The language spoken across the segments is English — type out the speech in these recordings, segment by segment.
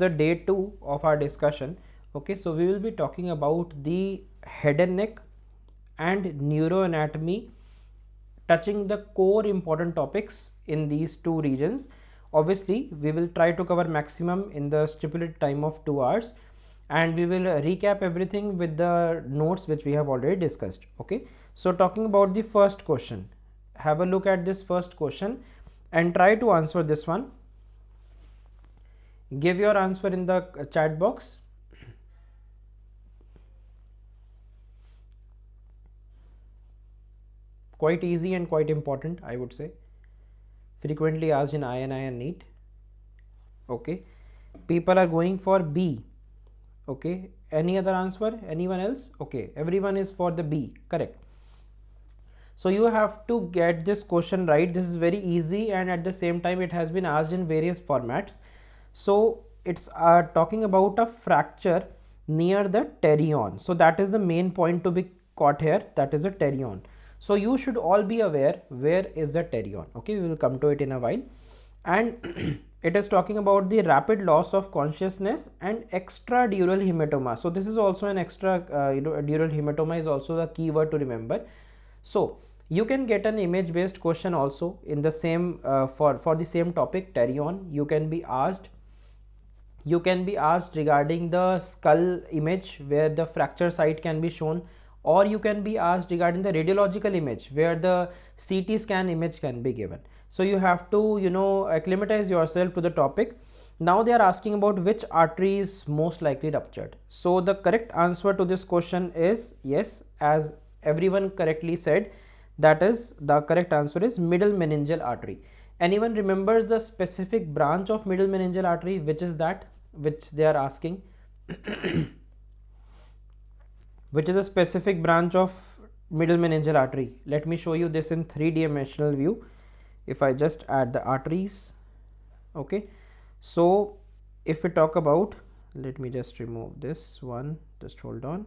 the day 2 of our discussion. Okay, so we will be talking about the head and neck and neuroanatomy, touching the core important topics in these two regions. Obviously, we will try to cover maximum in the stipulated time of 2 hours, and we will recap everything with the notes which we have already discussed. Okay, so talking about the first question, have a look at this first question and try to answer this one. Give your answer in the chat box. Quite easy and quite important, I would say. Frequently asked in INI and NEET. Okay, people are going for B. Okay, any other answer? Anyone else? Okay, everyone is for the B. Correct. So you have to get this question right. This is very easy, and at the same time it has been asked in various formats. So it's talking about a fracture near the pterion. So that is the main point to be caught here. That is a pterion. So you should all be aware where is the pterion. Okay, we will come to it in a while. And it is talking about the rapid loss of consciousness and extradural hematoma. So this is also an extradural hematoma is also the key word to remember. So you can get an image based question also in the same for the same topic, pterion. You can be asked regarding the skull image where the fracture site can be shown, or you can be asked regarding the radiological image where the CT scan image can be given. So you have to acclimatize yourself to the topic. Now they are asking about which artery is most likely ruptured. So the correct answer to this question is yes, as everyone correctly said, that is the correct answer is middle meningeal artery. Anyone remembers the specific branch of middle meningeal artery? Which is that which they are asking? Which is a specific branch of middle meningeal artery? Let me show you this in 3D view. If I just add the arteries, okay, so if we talk about, let me just remove this one, just hold on.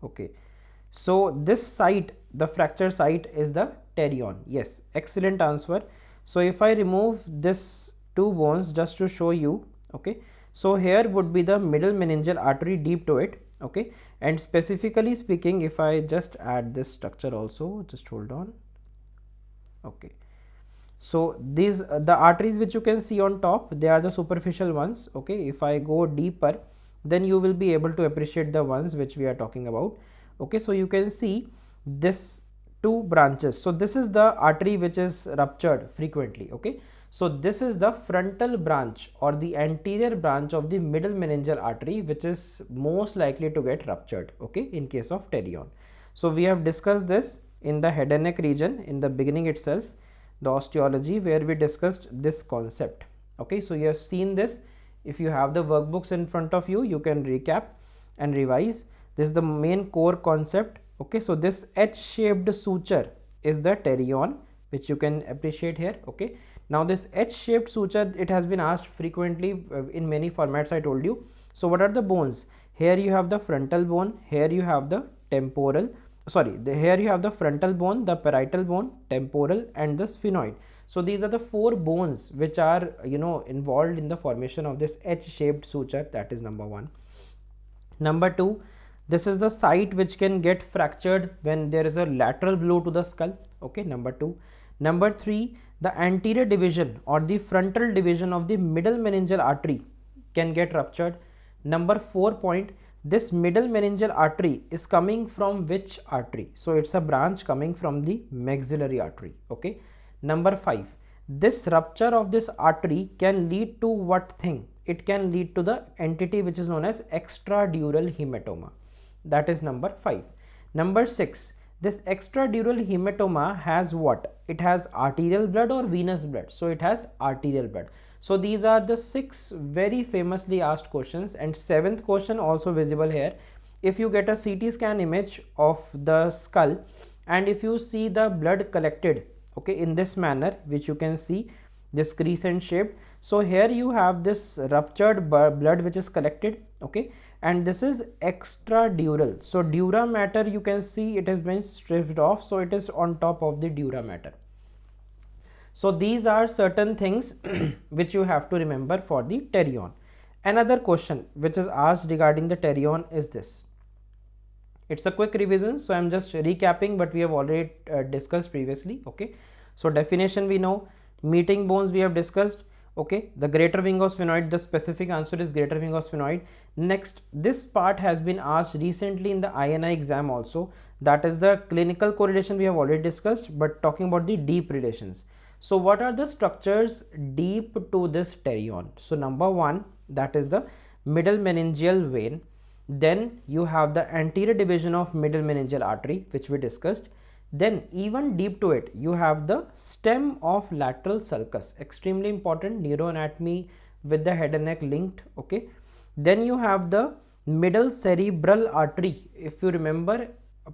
Okay, so this site, the fracture site, is the pterion. Yes, excellent answer. So if I remove this two bones just to show you, okay, so here would be the middle meningeal artery deep to it. Okay, and specifically speaking, if I just add this structure also, just hold on. Okay, so these the arteries which you can see on top, they are the superficial ones. Okay, if I go deeper, then you will be able to appreciate the ones which we are talking about. Okay, so you can see this two branches. So this is the artery which is ruptured frequently. Okay, so this is the frontal branch or the anterior branch of the middle meningeal artery which is most likely to get ruptured, okay, in case of pterion. So we have discussed this in the head and neck region in the beginning itself, the osteology, where we discussed this concept. Okay, so you have seen this. If you have the workbooks in front of you, you can recap and revise. This is the main core concept. Okay, so this H-shaped suture is the pterion, which you can appreciate here. Okay, now this H-shaped suture, it has been asked frequently in many formats, I told you. So what are the bones? Here you have the frontal bone, here you have the temporal, here you have the frontal bone, the parietal bone, temporal, and the sphenoid. So these are the four bones which are involved in the formation of this H-shaped suture. That is number one. Number two, this is the site which can get fractured when there is a lateral blow to the skull. Okay, number two. Number three, the anterior division or the frontal division of the middle meningeal artery can get ruptured. Number 4 point, this middle meningeal artery is coming from which artery? So it's a branch coming from the maxillary artery. Okay. Number 5, this rupture of this artery can lead to what thing? It can lead to the entity which is known as extradural hematoma. That is number 5. Number 6, this extradural hematoma has what? It has arterial blood or venous blood. So it has arterial blood. So these are the 6 very famously asked questions, and 7th question also visible here. If you get a CT scan image of the skull and if you see the blood collected, okay, in this manner, which you can see this crescent shaped. So here you have this ruptured blood which is collected, okay, and this is extradural. So dura mater, you can see it has been stripped off, so it is on top of the dura mater. So these are certain things which you have to remember for the pterion. Another question which is asked regarding the pterion is this. It's a quick revision, so I'm just recapping what we have already discussed previously. Okay, so definition we know, meeting bones we have discussed. Okay, the greater wing of sphenoid, the specific answer is greater wing of sphenoid. Next, this part has been asked recently in the INI exam also, that is the clinical correlation we have already discussed, but talking about the deep relations. So what are the structures deep to this pterion? So number one, that is the middle meningeal vein. Then you have the anterior division of middle meningeal artery, which we discussed. Then even deep to it, you have the stem of lateral sulcus, extremely important, neuroanatomy with the head and neck linked. Okay, then you have the middle cerebral artery. If you remember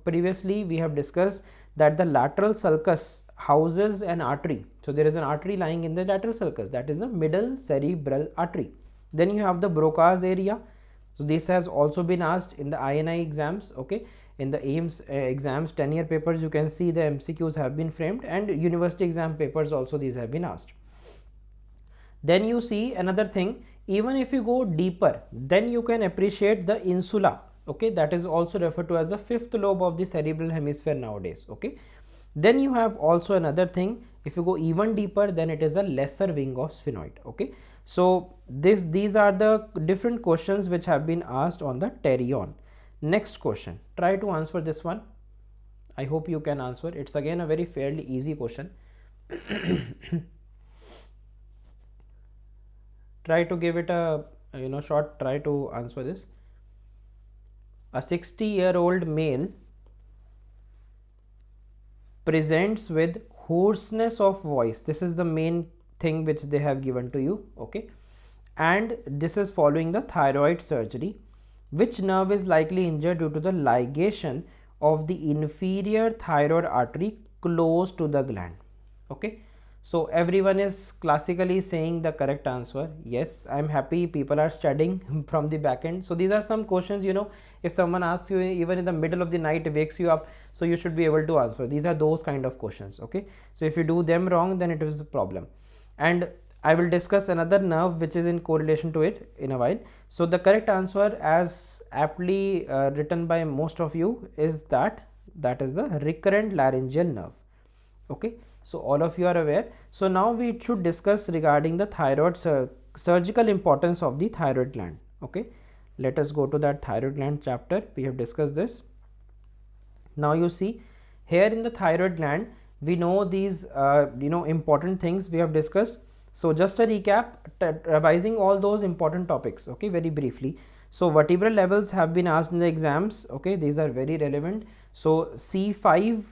previously, we have discussed that the lateral sulcus houses an artery. So there is an artery lying in the lateral sulcus, that is the middle cerebral artery. Then you have the Broca's area. So this has also been asked in the INI exams. Okay, in the AIMS exams 10-year papers, you can see the MCQs have been framed, and university exam papers also these have been asked. Then you see another thing, even if you go deeper, then you can appreciate the insula. Okay, that is also referred to as the fifth lobe of the cerebral hemisphere nowadays. Okay, then you have also another thing, if you go even deeper, then it is a lesser wing of sphenoid. Okay, so these are the different questions which have been asked on the pterion. Next question, try to answer this one. I hope you can answer. It's again a very fairly easy question. Try to give it a short try to answer this. A 60-year-old male presents with hoarseness of voice. This is the main thing which they have given to you. Okay, and this is following the thyroid surgery. Which nerve is likely injured due to the ligation of the inferior thyroid artery close to the gland? Okay, so everyone is classically saying the correct answer. Yes, I'm happy people are studying from the back end. So these are some questions, if someone asks you even in the middle of the night, wakes you up, so you should be able to answer. These are those kind of questions. Okay, so if you do them wrong, then it is a problem. And I will discuss another nerve which is in correlation to it in a while. So the correct answer, as aptly written by most of you, is that is the recurrent laryngeal nerve. Okay, so all of you are aware. So now we should discuss regarding the thyroid surgical importance of the thyroid gland. Okay, let us go to that thyroid gland chapter. We have discussed this. Now you see here in the thyroid gland, we know these important things we have discussed. So just a recap, revising all those important topics. Okay, very briefly. So vertebral levels have been asked in the exams. Okay, these are very relevant. So C5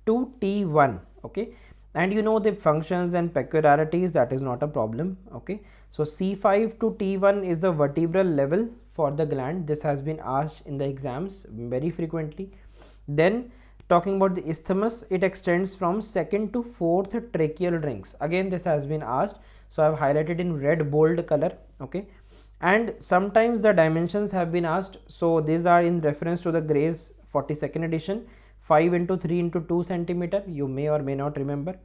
to T1. Okay, and the functions and peculiarities, that is not a problem. Okay, so C5 to T1 is the vertebral level for the gland. This has been asked in the exams very frequently. Then talking about the isthmus, it extends from second to fourth tracheal rings. Again, this has been asked, so I have highlighted in red bold color. Okay, and sometimes the dimensions have been asked. So these are in reference to the Gray's 42nd edition, 5 into 3 into 2 centimeter. You may or may not remember.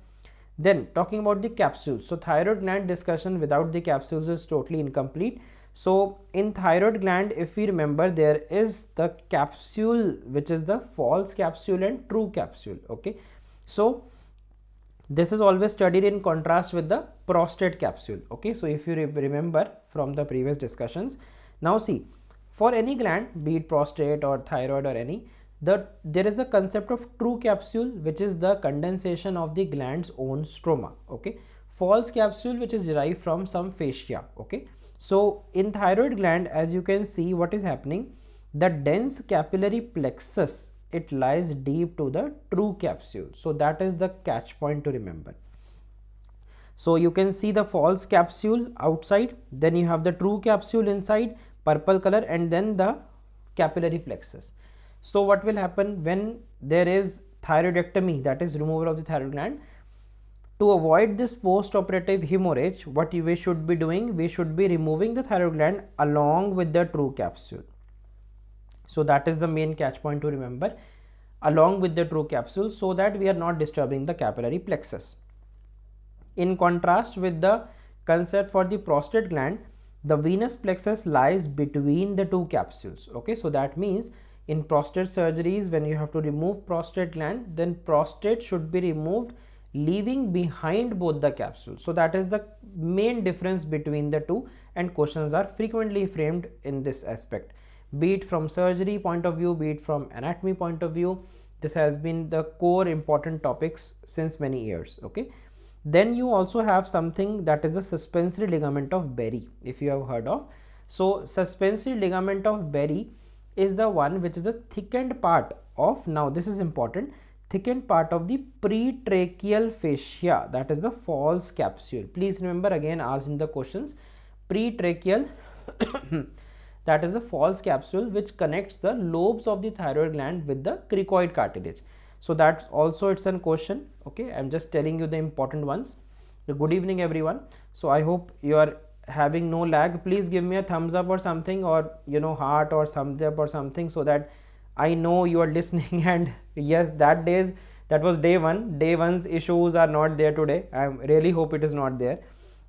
Then talking about the capsules. So thyroid gland discussion without the capsules is totally incomplete. So in thyroid gland, if we remember, there is the capsule which is the false capsule and true capsule. Okay, so this is always studied in contrast with the prostate capsule. Okay, so if you remember from the previous discussions, now see, for any gland, be it prostate or thyroid or any, there is a concept of true capsule, which is the condensation of the gland's own stroma. Okay, false capsule, which is derived from some fascia. Okay, so in thyroid gland, as you can see, what is happening, the dense capillary plexus, it lies deep to the true capsule. So that is the catch point to remember. So you can see the false capsule outside, then you have the true capsule inside, purple color, and then the capillary plexus. So what will happen when there is thyroidectomy, that is removal of the thyroid gland? To avoid this post-operative hemorrhage, what we should be doing, we should be removing the thyroid gland along with the true capsule. So that is the main catch point to remember, along with the true capsule, so that we are not disturbing the capillary plexus. In contrast with the concept for the prostate gland, the venous plexus lies between the two capsules. Okay, so that means in prostate surgeries, when you have to remove prostate gland, then prostate should be removed leaving behind both the capsules. So that is the main difference between the two, and questions are frequently framed in this aspect, be it from surgery point of view, be it from anatomy point of view. This has been the core important topics since many years. Okay, then you also have something that is the suspensory ligament of Berry, if you have heard of. So suspensory ligament of Berry is the one which is the thickened part of, now this is important, thickened part of the pretracheal fascia, that is the false capsule. Please remember, again asked in the questions, pretracheal that is the false capsule which connects the lobes of the thyroid gland with the cricoid cartilage. So that's also it's a question. Okay, I'm just telling you the important ones. Good evening everyone. So I hope you are having no lag. Please give me a thumbs up or something, or heart or thumbs up or something, so that I know you are listening. And yes, that was day one. Day one's issues are not there today. I really hope it is not there.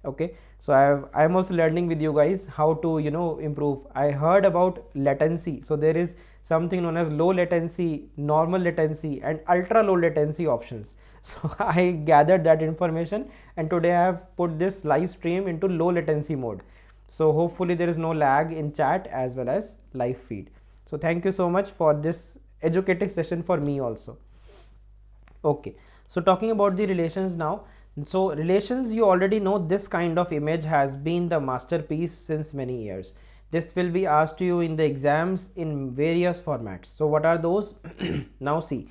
Okay, so I'm also learning with you guys how to improve. I heard about latency. So there is something known as low latency, normal latency, and ultra low latency options. So I gathered that information, and today I have put this live stream into low latency mode. So hopefully there is no lag in chat as well as live feed. So thank you so much for this educative session for me also. Okay, so talking about the relations now. So relations, you already know, this kind of image has been the masterpiece since many years. This will be asked to you in the exams in various formats. So what are those? Now see,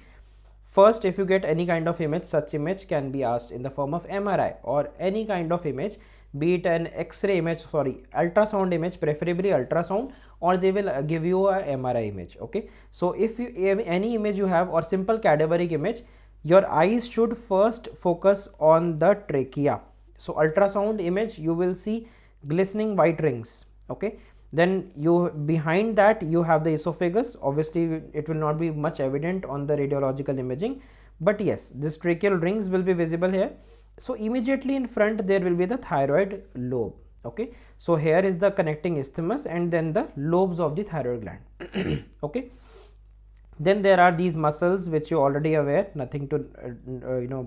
first, if you get any kind of image, such image can be asked in the form of MRI or any kind of image, be it an X-ray image, ultrasound image, preferably ultrasound, or they will give you a MRI image. Okay, so if you any image you have, or simple cadaveric image, your eyes should first focus on the trachea. So ultrasound image, you will see glistening white rings. Okay, then behind that you have the esophagus. Obviously it will not be much evident on the radiological imaging, but yes, this tracheal rings will be visible here. So immediately in front there will be the thyroid lobe. Okay, so here is the connecting isthmus, and then the lobes of the thyroid gland. Okay, then there are these muscles which you already aware, nothing to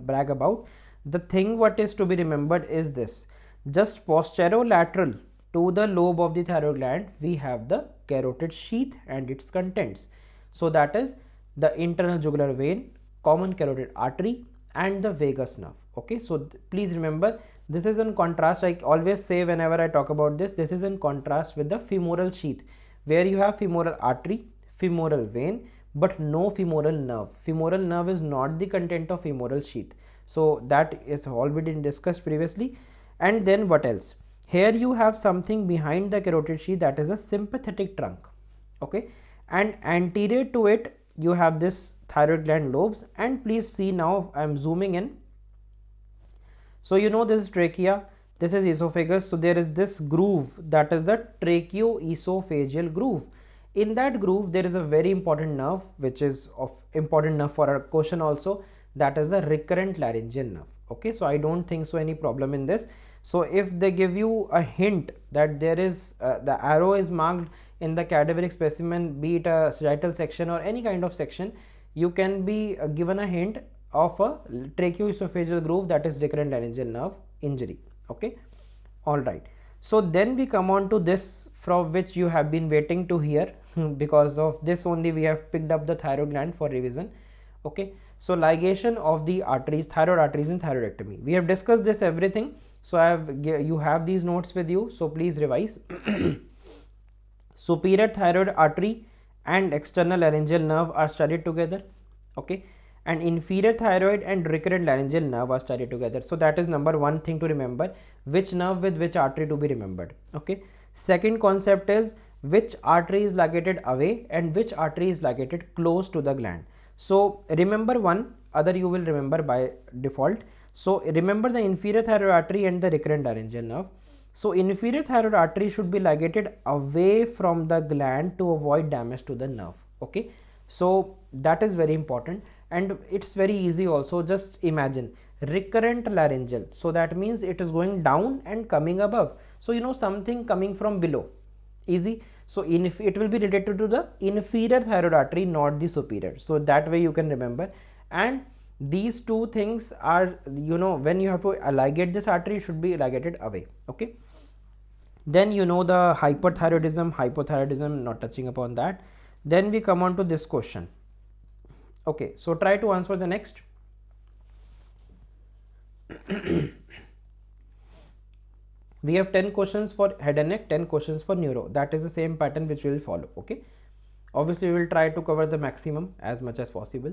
brag about. The thing what is to be remembered is this: just posterolateral to the lobe of the thyroid gland, we have the carotid sheath and its contents. So that is the internal jugular vein, common carotid artery, and the vagus nerve. Okay, so please remember, this is in contrast. I always say whenever I talk about this is in contrast with the femoral sheath, where you have femoral artery, femoral vein, but no femoral nerve. Femoral nerve is not the content of femoral sheath. So that is already discussed previously. And then what else? Here you have something behind the carotid sheath, that is a sympathetic trunk. Okay, and anterior to it you have this thyroid gland lobes. And please see, now I am zooming in. So this is trachea, this is esophagus. So there is this groove, that is the tracheoesophageal groove. In that groove there is a very important nerve, which is of important nerve for our question also, that is the recurrent laryngeal nerve. Okay, so I don't think so any problem in this. So if they give you a hint that there is the arrow is marked in the cadaveric specimen, be it a sagittal section or any kind of section, you can be given a hint of a tracheoesophageal groove, that is recurrent laryngeal nerve injury. Okay, all right. So then we come on to this, from which you have been waiting to hear. Because of this only we have picked up the thyroid gland for revision. Okay, so ligation of the arteries, thyroid arteries in thyroidectomy. We have discussed this everything. So you have these notes with you, so please revise. Superior thyroid artery and external laryngeal nerve are studied together. Okay, and inferior thyroid and recurrent laryngeal nerve are studied together. So that is number one thing to remember, which nerve with which artery to be remembered. Okay, second concept is which artery is ligated away and which artery is ligated close to the gland. So remember one, other you will remember by default. So remember the inferior thyroid artery and the recurrent laryngeal nerve. So inferior thyroid artery should be ligated away from the gland to avoid damage to the nerve. Okay, so that is very important, and it's very easy also. Just imagine recurrent laryngeal. So that means it is going down and coming above. So you know, something coming from below. Easy. So it will be related to the inferior thyroid artery, not the superior. So that way you can remember. And these two things are, you know, when you have to ligate this artery, it should be ligated away. Okay. Then you know the hypothyroidism, not touching upon that. Then we come on to this question. Okay, so try to answer the next. We have 10 questions for head and neck, 10 questions for neuro. That is the same pattern which we will follow. Okay, obviously we will try to cover the maximum as much as possible.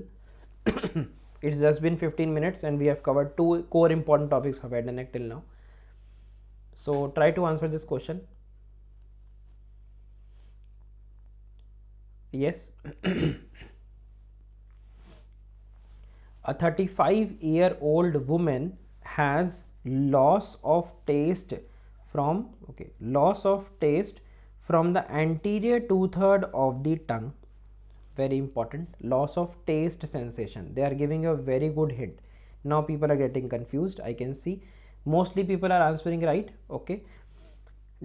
It's just been 15 minutes and we have covered 2 core important topics of head and neck till now. So try to answer this question. Yes. A 35-year-old woman has loss of taste from the anterior 2/3 of the tongue. Very important, loss of taste sensation. They are giving a very good hint. Now people are getting confused. I can see mostly people are answering right. Okay,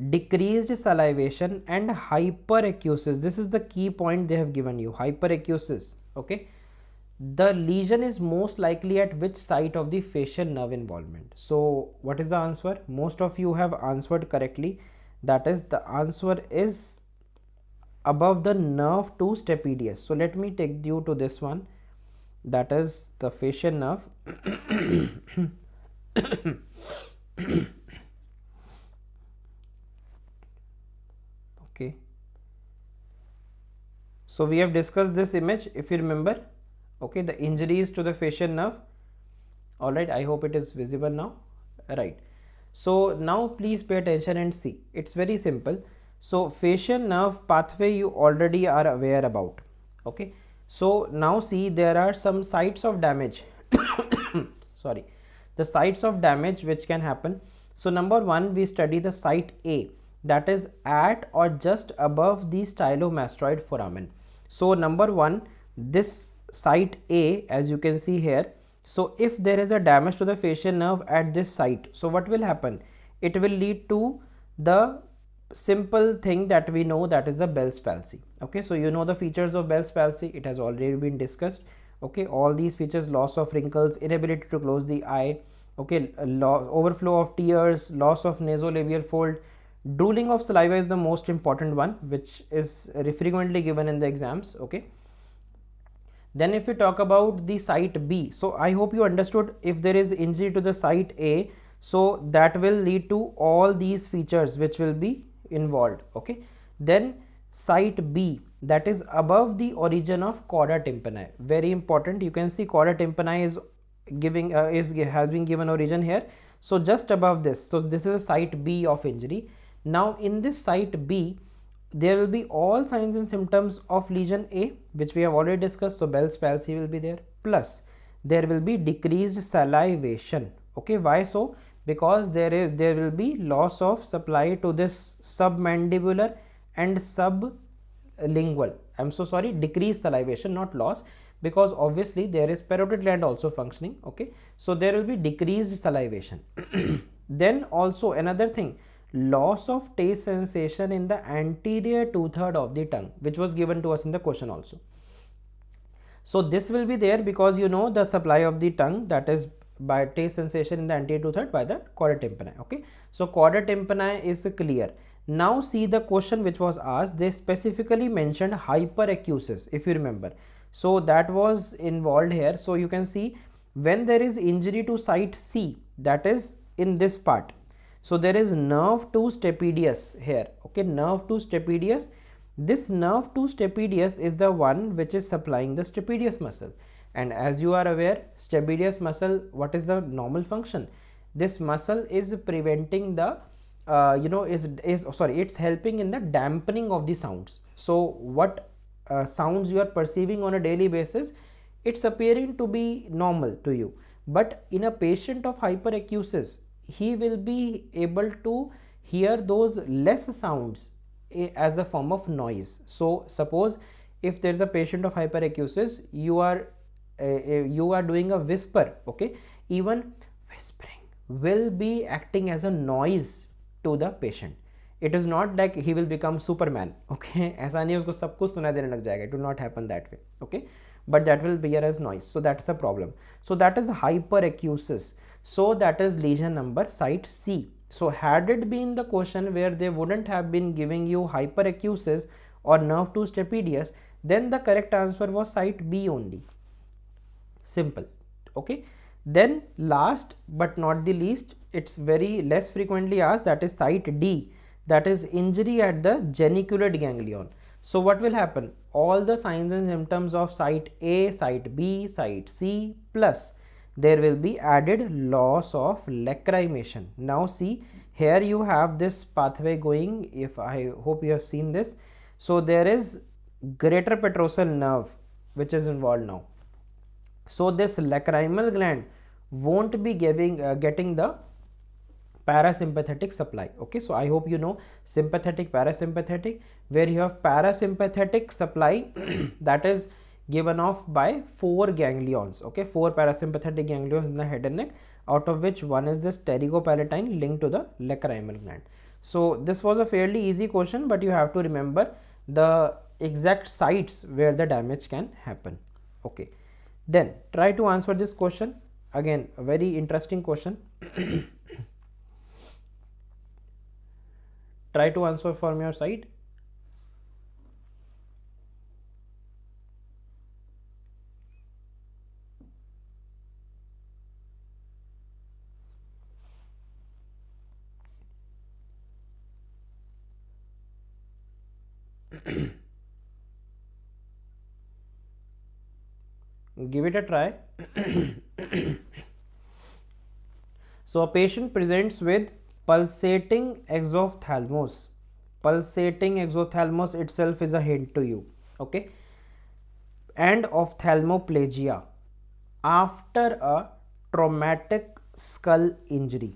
decreased salivation and hyperacusis. This is the key point they have given you, hyperacusis. Okay, the lesion is most likely at which site of the facial nerve involvement? So what is the answer? Most of you have answered correctly. That is, the answer is above the nerve to stapedius. So let me take you to this one, that is the facial nerve. Okay, so we have discussed this image, if you remember. Okay, the injuries to the facial nerve. All right, I hope it is visible now. Right, so now please pay attention and see. It's very simple. So facial nerve pathway you already are aware about. Okay, so now see, there are some sites of damage. Sorry, the sites of damage which can happen. So number 1, we study the site A, that is at or just above the stylomastoid foramen. So number 1, this site A, as you can see here. So if there is a damage to the facial nerve at this site, so what will happen? It will lead to the simple thing that we know, that is the Bell's palsy. Okay, so you know the features of Bell's palsy, it has already been discussed. Okay, all these features: loss of wrinkles, inability to close the eye, okay, overflow of tears, loss of nasolabial fold, drooling of saliva is the most important one, which is frequently given in the exams. Okay, then if we talk about the site B, so I hope you understood, if there is injury to the site A, so that will lead to all these features which will be involved. Okay, then site B, that is above the origin of chorda tympani. Very important, you can see chorda tympani is giving has been given origin here. So just above this, so this is a site B of injury. Now in this site B, there will be all signs and symptoms of lesion A, which we have already discussed. So Bell's palsy will be there, plus there will be decreased salivation. Okay, why so? Because there will be loss of supply to this submandibular and sublingual. I'm so sorry, decreased salivation, not loss, because obviously there is parotid gland also functioning. Okay, so there will be decreased salivation. Then also another thing, loss of taste sensation in the anterior 2/3 of the tongue, which was given to us in the question also. So this will be there because you know the supply of the tongue, that is by taste sensation in the anterior 2/3 by the chorda tympani. Okay, so chorda tympani is clear. Now see the question which was asked, they specifically mentioned hyperacusis, if you remember. So that was involved here. So you can see when there is injury to site C, that is in this part. So there is nerve to stapedius here. Okay, nerve to stapedius. This nerve to stapedius is the one which is supplying the stapedius muscle. And as you are aware, stapedius muscle, what is the normal function? This muscle is preventing the it's helping in the dampening of the sounds. So what sounds you are perceiving on a daily basis, it's appearing to be normal to you, but in a patient of hyperacusis, he will be able to hear those less sounds as a form of noise. So suppose if there is a patient of hyperacusis, you are doing a whisper, okay, even whispering will be acting as a noise to the patient. It is not like he will become Superman, okay? ऐसा नहीं उसको सब कुछ सुनाई देने लग जाएगा. It will not happen that way, okay? But that will be as noise. So that's a problem. So that is hyperacusis. So that is lesion number site C. So had it been the question where they wouldn't have been giving you hyperacusis or nerve to stapedius, then the correct answer was site B only. Simple, okay? Then last but not the least, it's very less frequently asked, that is site D, that is injury at the geniculate ganglion. So what will happen? All the signs and symptoms of site A, site B, site C plus there will be added loss of lacrimation. Now see, here you have this pathway going, if I hope you have seen this. So there is greater petrosal nerve which is involved now. So this lacrimal gland won't be getting the parasympathetic supply, okay? So I hope you know sympathetic, parasympathetic, where you have parasympathetic supply that is given off by 4 ganglions, okay? 4 parasympathetic ganglions in the head and neck, out of which one is this pterygopalatine linked to the lacrimal gland. So this was a fairly easy question, but you have to remember the exact sites where the damage can happen, okay? Then try to answer this question. Again, a very interesting question. Try to answer from your side. Give it a try. So a patient presents with pulsating exophthalmos. Pulsating exophthalmos itself is a hint to you, okay? And ophthalmoplegia after a traumatic skull injury,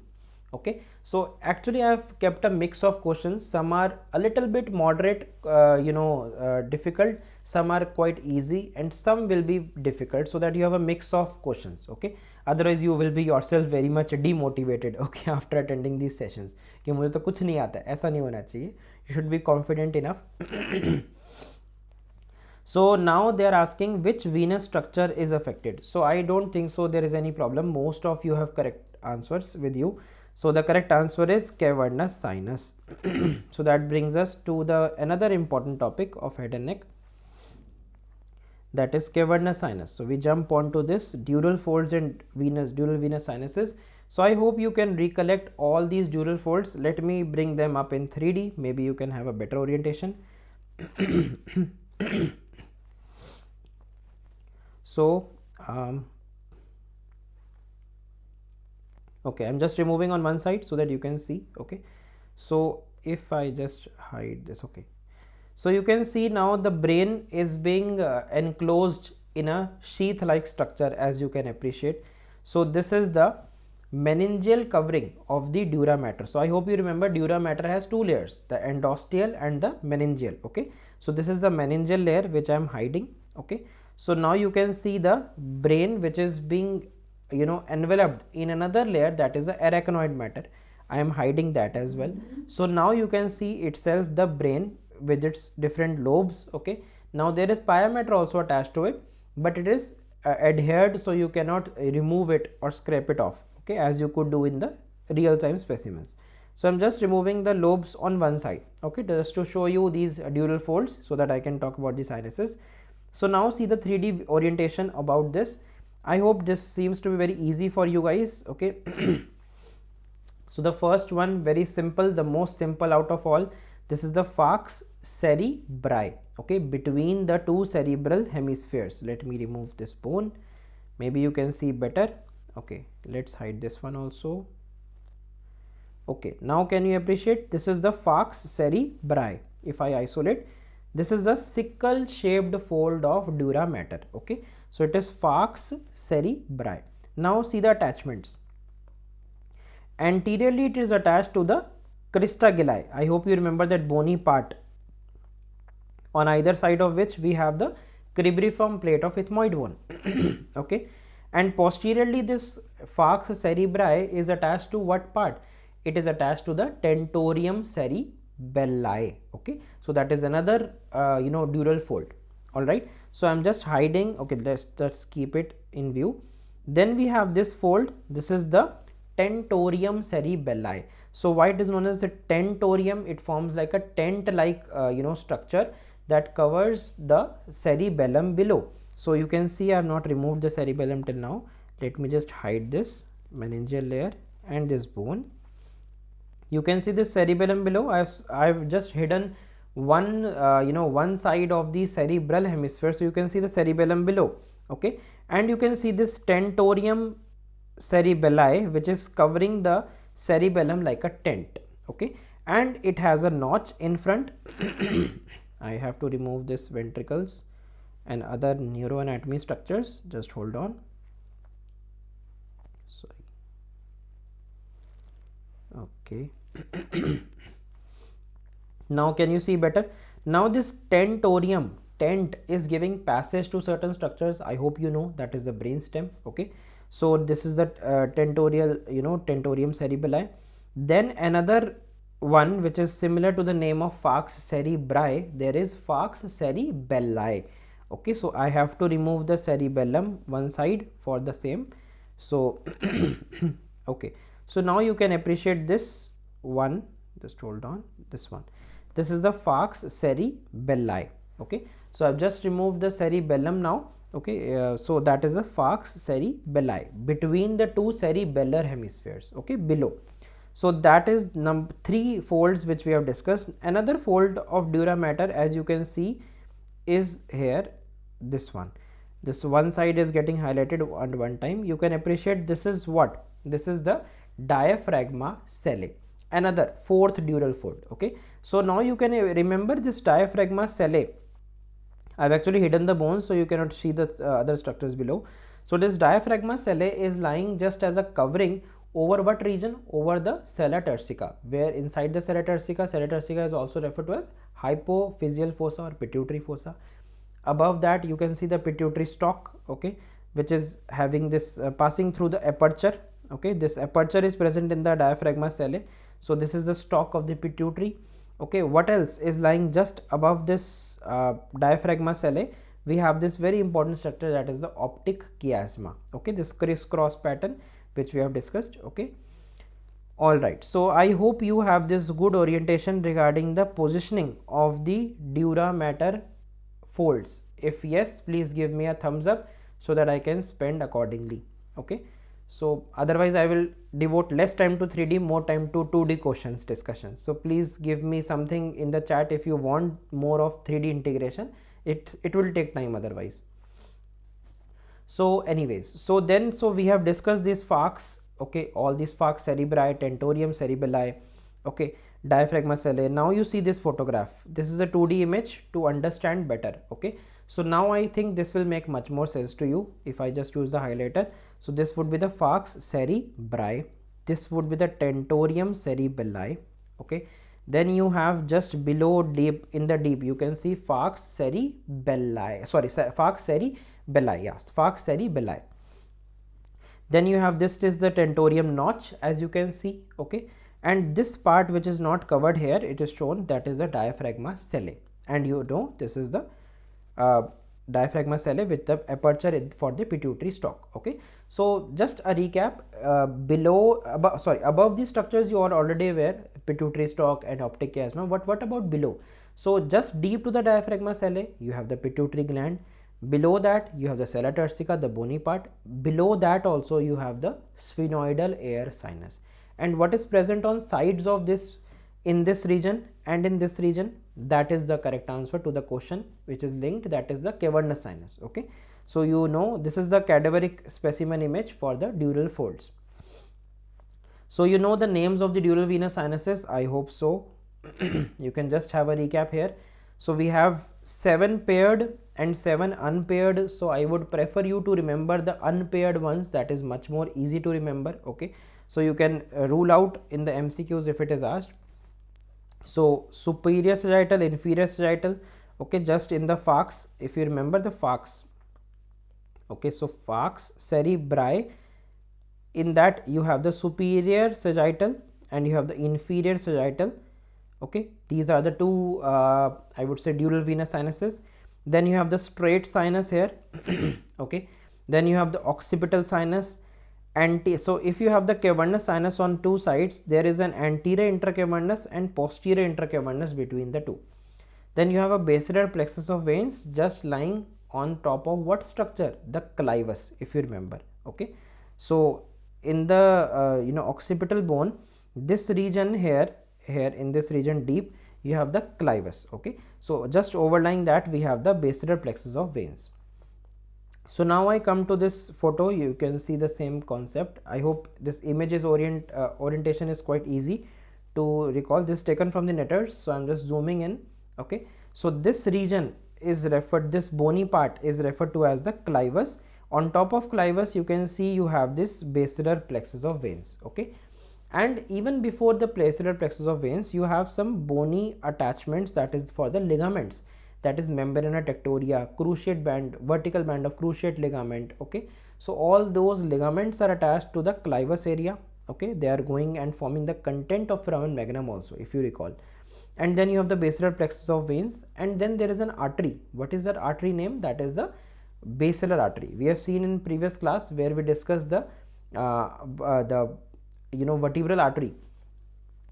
okay? So actually I have kept a mix of questions. Some are a little bit moderate, difficult, some are quite easy, and some will be difficult, so that you have a mix of questions, okay? Otherwise you will be yourself very much demotivated, okay, after attending these sessions कि मुझे तो कुछ नहीं आता है. ऐसा नहीं होना चाहिए. You should be confident enough. So now they are asking which venous structure is affected. So I don't think so there is any problem. Most of you have correct answers with you. So the correct answer is cavernous sinus. So that brings us to the another important topic of head and neck, that is cavernous sinus. So we jump on to this dural folds and dural venous sinuses. So I hope you can recollect all these dural folds. Let me bring them up in 3D. Maybe you can have a better orientation. So okay, I'm just removing on one side so that you can see, okay? So if I just hide this, okay, so you can see now the brain is being enclosed in a sheath like structure, as you can appreciate. So this is the meningeal covering of the dura mater. So I hope you remember dura mater has 2 layers, the endosteal and the meningeal, okay? So this is the meningeal layer which I am hiding, okay? So now you can see the brain which is being enveloped in another layer, that is the arachnoid matter. I am hiding that as well. So now you can see itself the brain with its different lobes, okay? Now there is pia mater also attached to it, but it is adhered, so you cannot remove it or scrape it off, okay, as you could do in the real time specimens. So I'm just removing the lobes on one side, okay, just to show you these dural folds so that I can talk about the sinuses. So now see the 3D orientation about this. I hope this seems to be very easy for you guys, okay? So the first one, very simple, the most simple out of all. This is the falx cerebri, okay, between the 2 cerebral hemispheres. Let me remove this bone. Maybe you can see better. Okay, let's hide this one also. Okay, now can you appreciate? This is the falx cerebri. If I isolate, this is the sickle shaped fold of dura mater, okay? So it is falx cerebri. Now see the attachments. Anteriorly it is attached to the crista galli. I hope you remember that bony part, on either side of which we have the cribriform plate of ethmoid bone. Okay, and posteriorly this falx cerebri is attached to what part? It is attached to the tentorium cerebelli. Okay, so that is another dural fold. All right, so I'm just hiding. Okay, let's keep it in view. Then we have this fold. This is the tentorium cerebelli. So why it is known as the tentorium? It forms like a tent like structure that covers the cerebellum below. So you can see I have not removed the cerebellum till now. Let me just hide this meningeal layer and this bone. You can see the cerebellum below. I've just hidden one one side of the cerebral hemisphere, so you can see the cerebellum below. Okay, and you can see this tentorium cerebelli, which is covering the cerebellum like a tent. Okay, and it has a notch in front. I have to remove this ventricles and other neuroanatomy structures. Just hold on. Sorry. Okay. Now can you see better? Now this tentorium, tent, is giving passage to certain structures. I hope you know that is the brainstem. Okay, so this is the tentorial, tentorium cerebelli. Then another one which is similar to the name of falx cerebri, there is falx cerebelli. Okay, so I have to remove the cerebellum one side for the same. So okay, so now you can appreciate this one. Just hold on, this one. This is the falx cerebelli. Okay, so I've just removed the cerebellum now. Okay, so that is a falx cerebelli between the two cerebellar hemispheres. Okay, below. So that is three folds which we have discussed. Another fold of dura mater, as you can see, is here. This one. This one side is getting highlighted at one time. You can appreciate this is what? This is the diaphragma cellae. Another fourth dural fold. Okay, so now you can remember this diaphragma cellae. I've actually hidden the bones, so you cannot see the other structures below. So this diaphragma cellae is lying just as a covering over what region? Over the sella turcica, where inside the sella turcica is also referred to as hypophyseal fossa or pituitary fossa. Above that you can see the pituitary stalk, okay, which is having this passing through the aperture. Okay, this aperture is present in the diaphragma cellae. So this is the stalk of the pituitary. Okay, what else is lying just above this diaphragma cellae? We have this very important structure, that is the optic chiasma. Okay, this crisscross pattern which we have discussed. Okay, all right, so I hope you have this good orientation regarding the positioning of the dura mater folds. If yes, please give me a thumbs up so that I can spend accordingly. Okay, so otherwise I will devote less time to 3D, more time to 2D questions discussion. So please give me something in the chat if you want more of 3D integration. It will take time otherwise. So anyways, so we have discussed these falx. Okay, all these falx cerebri, tentorium cerebelli, okay, diaphragma cellae. Now you see this photograph. This is a 2D image to understand better. Okay, so now I think this will make much more sense to you if I just use the highlighter. So this would be the falx cerebri. This would be the tentorium cerebelli. Okay, then you have just below, deep in the deep, you can see falx cerebelli. Sorry, falx cerebelli. Yeah, falx cerebelli. Then you have this is the tentorium notch, as you can see. Okay, and this part which is not covered here, it is shown, that is the diaphragma cellae, and you know this is the diaphragma cellae with the aperture for the pituitary stalk. Okay, so just a recap, above these structures you are already aware, pituitary stalk and optic chiasma. What about below? So just deep to the diaphragma cellae you have the pituitary gland. Below that you have the sella turcica, the bony part. Below that also you have the sphenoidal air sinus. And what is present on sides of this, in this region and in this region? That is the correct answer to the question which is linked, that is the cavernous sinus. Okay, so you know this is the cadaveric specimen image for the dural folds. So you know the names of the dural venous sinuses, I hope so. You can just have a recap here. So we have 7 paired and 7 unpaired. So I would prefer you to remember the unpaired ones, that is much more easy to remember. Okay, so you can rule out in the MCQs if it is asked. So superior sagittal, inferior sagittal. Okay, just in the falx, if you remember the falx, Okay, so falx cerebri, in that you have the superior sagittal and you have the inferior sagittal. Okay, these are the two I would say dural venous sinuses. Then you have the straight sinus here. Okay, then you have the occipital sinus. So if you have the cavernous sinus on two sides, there is an anterior intercavernous and posterior intercavernous between the two. Then you have a basilar plexus of veins just lying on top of what structure? The clivus, if you remember. Okay, so in the occipital bone, this region here in this region deep, you have the clivus. Okay, so just overlying that we have the basilar plexus of veins. So now I come to this photo, you can see the same concept. I hope this image's orientation is quite easy to recall. This is taken from the letters, so I'm just zooming in. Okay, so this region is referred, this bony part is referred to as the clivus. On top of clivus, you can see you have this basilar plexus of veins. Okay, and even before the basilar plexus of veins, you have some bony attachments, that is for the ligaments, that is membrana tectoria, cruciate band, vertical band of cruciate ligament. Okay, so all those ligaments are attached to the clivus area. Okay, they are going and forming the content of foramen magnum also, if you recall. And then you have the basilar plexus of veins, and then there is an artery. What is that artery name? That is the basilar artery. We have seen in previous class where we discussed the vertebral artery,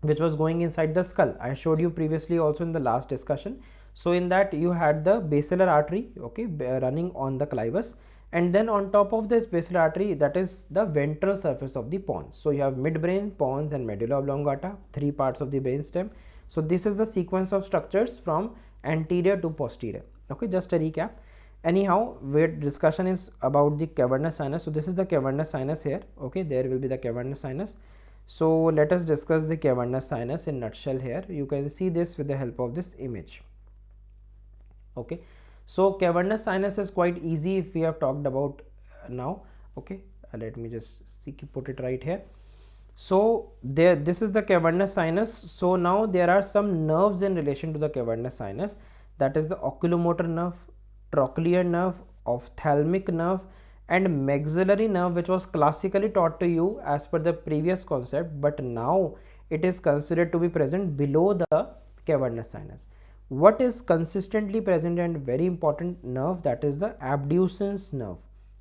which was going inside the skull. I showed you previously also in the last discussion. So in that you had the basilar artery, okay, running on the clivus, and then on top of this basilar artery, that is the ventral surface of the pons. So you have midbrain, pons and medulla oblongata, three parts of the brainstem. So this is the sequence of structures from anterior to posterior. Okay, just a recap. Anyhow, where discussion is about the cavernous sinus. So this is the cavernous sinus here. Okay, there will be the cavernous sinus. So let us discuss the cavernous sinus in nutshell here. You can see this with the help of this image. Okay, so cavernous sinus is quite easy if we have talked about now. Okay, let me just put it right here. So this is the cavernous sinus. So now there are some nerves in relation to the cavernous sinus, that is the oculomotor nerve, trochlear nerve, ophthalmic nerve and maxillary nerve, which was classically taught to you as per the previous concept, but now it is considered to be present below the cavernous sinus. What is consistently present and very important nerve? That is the abducens nerve,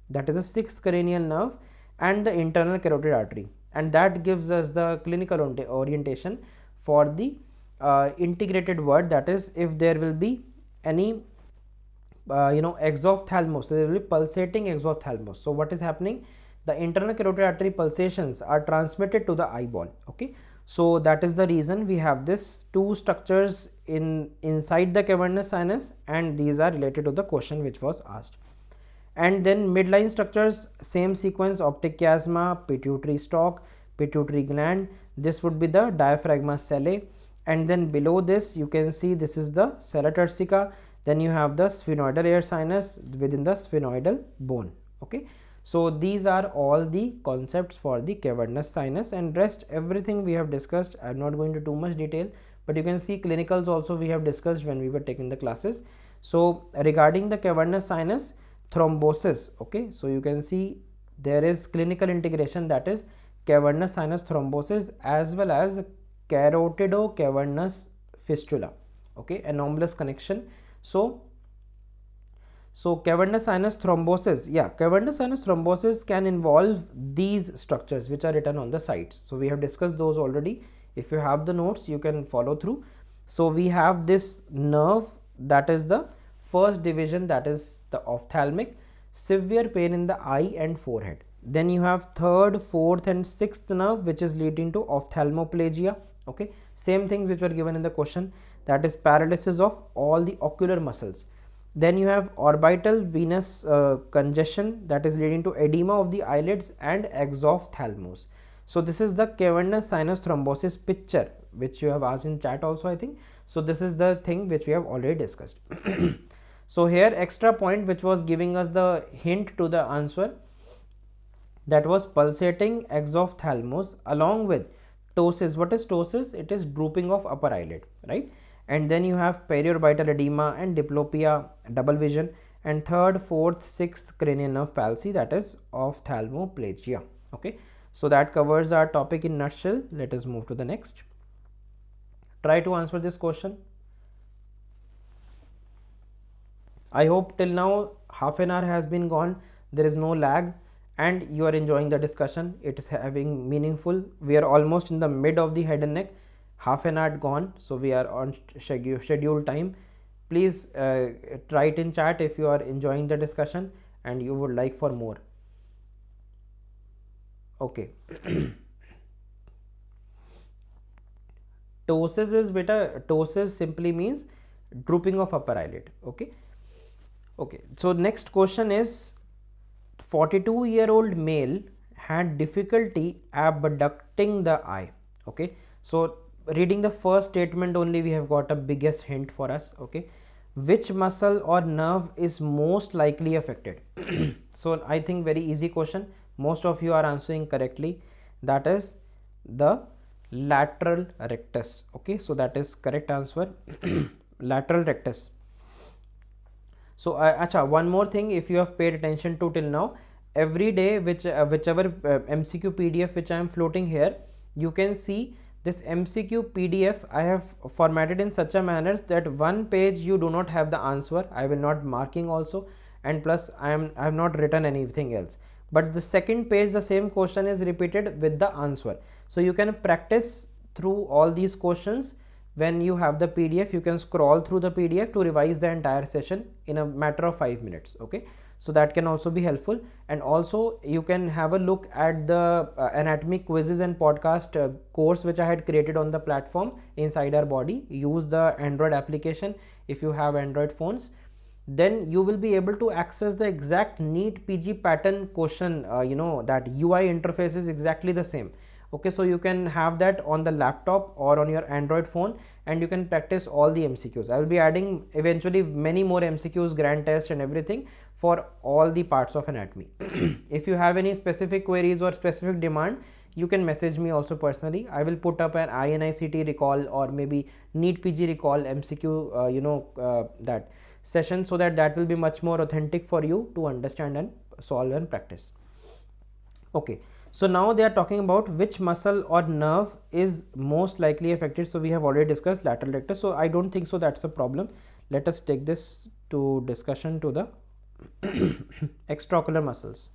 that is a sixth cranial nerve, and the internal carotid artery, and that gives us the clinical orientation for the integrated word. That is, if there will be any exophthalmos, so there will be pulsating exophthalmos. So what is happening? The internal carotid artery pulsations are transmitted to the eyeball. Okay, so that is the reason we have this two structures inside the cavernous sinus, and these are related to the question which was asked. And then midline structures, same sequence: optic chiasma, pituitary stalk, pituitary gland. This would be the diaphragma sellae, and then below this you can see this is the sella turcica. Then you have the sphenoidal air sinus within the sphenoidal bone. Okay, so these are all the concepts for the cavernous sinus, and rest everything we have discussed. I am not going into too much detail, but you can see clinicals also we have discussed when we were taking the classes. So regarding the cavernous sinus, thrombosis. Okay, so you can see there is clinical integration, that is cavernous sinus thrombosis as well as carotido-cavernous fistula. Okay, anomalous connection. So cavernous sinus thrombosis, cavernous sinus thrombosis can involve these structures which are written on the sides. So we have discussed those already. If you have the notes, you can follow through. So we have this nerve, that is the first division, that is the ophthalmic, severe pain in the eye and forehead. Then you have third, fourth and sixth nerve, which is leading to ophthalmoplegia. Okay, same things which were given in the question, that is paralysis of all the ocular muscles. Then you have orbital venous congestion, that is leading to edema of the eyelids and exophthalmos. So this is the cavernous sinus thrombosis picture, which you have asked in chat also, I think. So this is the thing which we have already discussed. So here extra point which was giving us the hint to the answer, that was pulsating exophthalmos along with ptosis. What is ptosis? It is drooping of upper eyelid, right? And then you have periorbital edema and diplopia, double vision, and third, fourth, sixth cranial nerve palsy, that is ophthalmoplegia. Okay, so that covers our topic in nutshell. Let us move to the next. Try to answer this question. I hope till now half an hour has been gone, there is no lag, and you are enjoying the discussion. It is having meaningful. We are almost in the mid of the head and neck, half an hour gone, so we are on schedule time. Please write in chat if you are enjoying the discussion and you would like for more. Okay. Ptosis is beta, ptosis simply means drooping of upper eyelid. Okay. Okay, so next question is 42-year-old male had difficulty abducting the eye. Okay, so reading the first statement only we have got a biggest hint for us. Okay, which muscle or nerve is most likely affected? So I think very easy question, most of you are answering correctly, that is the lateral rectus. Okay, so that is correct answer. Lateral rectus. So one more thing, if you have paid attention to till now, every day whichever MCQ PDF which I am floating here, you can see this MCQ PDF I have formatted in such a manner that one page you do not have the answer, I will not marking also, and plus I have not written anything else, but the second page the same question is repeated with the answer. So you can practice through all these questions. When you have the PDF, you can scroll through the PDF to revise the entire session in a matter of 5 minutes. Okay, so that can also be helpful, and also you can have a look at the anatomy quizzes and podcast course which I had created on the platform inside our body. Use the Android application if you have Android phones, then you will be able to access the exact NEET-PG pattern question. That UI interface is exactly the same. Okay, so you can have that on the laptop or on your Android phone, and you can practice all the MCQs. I will be adding eventually many more MCQs, grand test and everything for all the parts of anatomy. If you have any specific queries or specific demand, you can message me also personally. I will put up an INI-CET recall or maybe NEET-PG recall MCQ that session, so that will be much more authentic for you to understand and solve and practice. Okay, so now they are talking about which muscle or nerve is most likely affected. So we have already discussed lateral rectus, so I don't think so that's a problem. Let us take this to discussion to the extraocular muscles.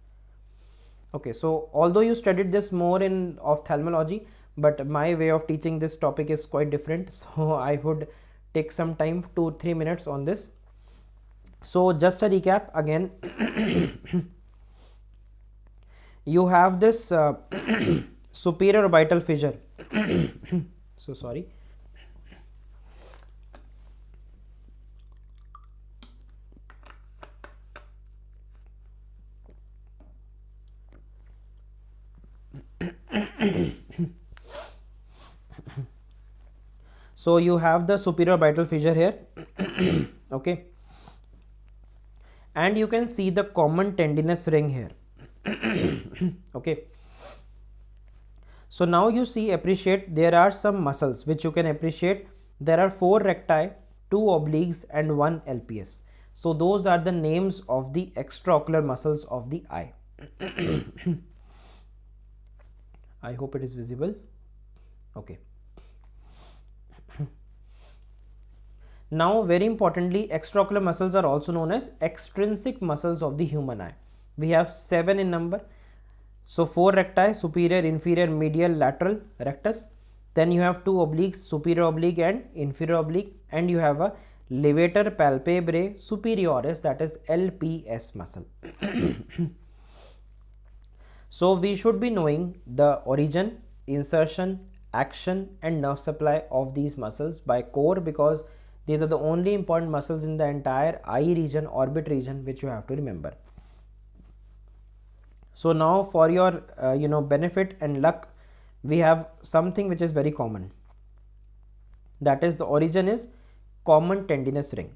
Okay, so although you studied this more in ophthalmology, but my way of teaching this topic is quite different, so I would take some time, 2-3 minutes on this. So just a recap again. You have this superior orbital fissure. So sorry. So you have the superior orbital fissure here. Okay, and you can see the common tendinous ring here. Okay, so now you see, appreciate, there are some muscles which you can appreciate. There are 4 recti, 2 obliques and 1 LPS. So those are the names of the extraocular muscles of the eye. I hope it is visible. Okay. Now very importantly, extraocular muscles are also known as extrinsic muscles of the human eye. We have 7 in number. So 4 recti, superior, inferior, medial, lateral rectus. Then you have 2 obliques, superior oblique and inferior oblique, and you have a levator palpebrae superioris, that is LPS muscle. So we should be knowing the origin, insertion, action and nerve supply of these muscles by core, because these are the only important muscles in the entire eye region, orbit region, which you have to remember. So now for your benefit and luck, we have something which is very common, that is the origin is common tendinous ring,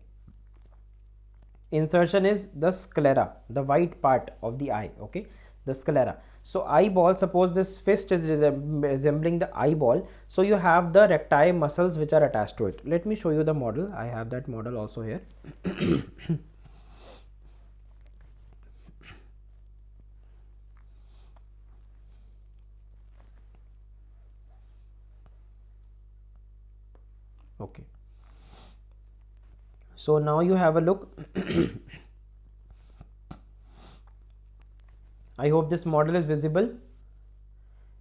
insertion is the sclera, the white part of the eye. Okay, the sclera. So eyeball, suppose this fist is resembling the eyeball, so you have the recti muscles which are attached to it. Let me show you the model. I have that model also here. So now you have a look. I hope this model is visible.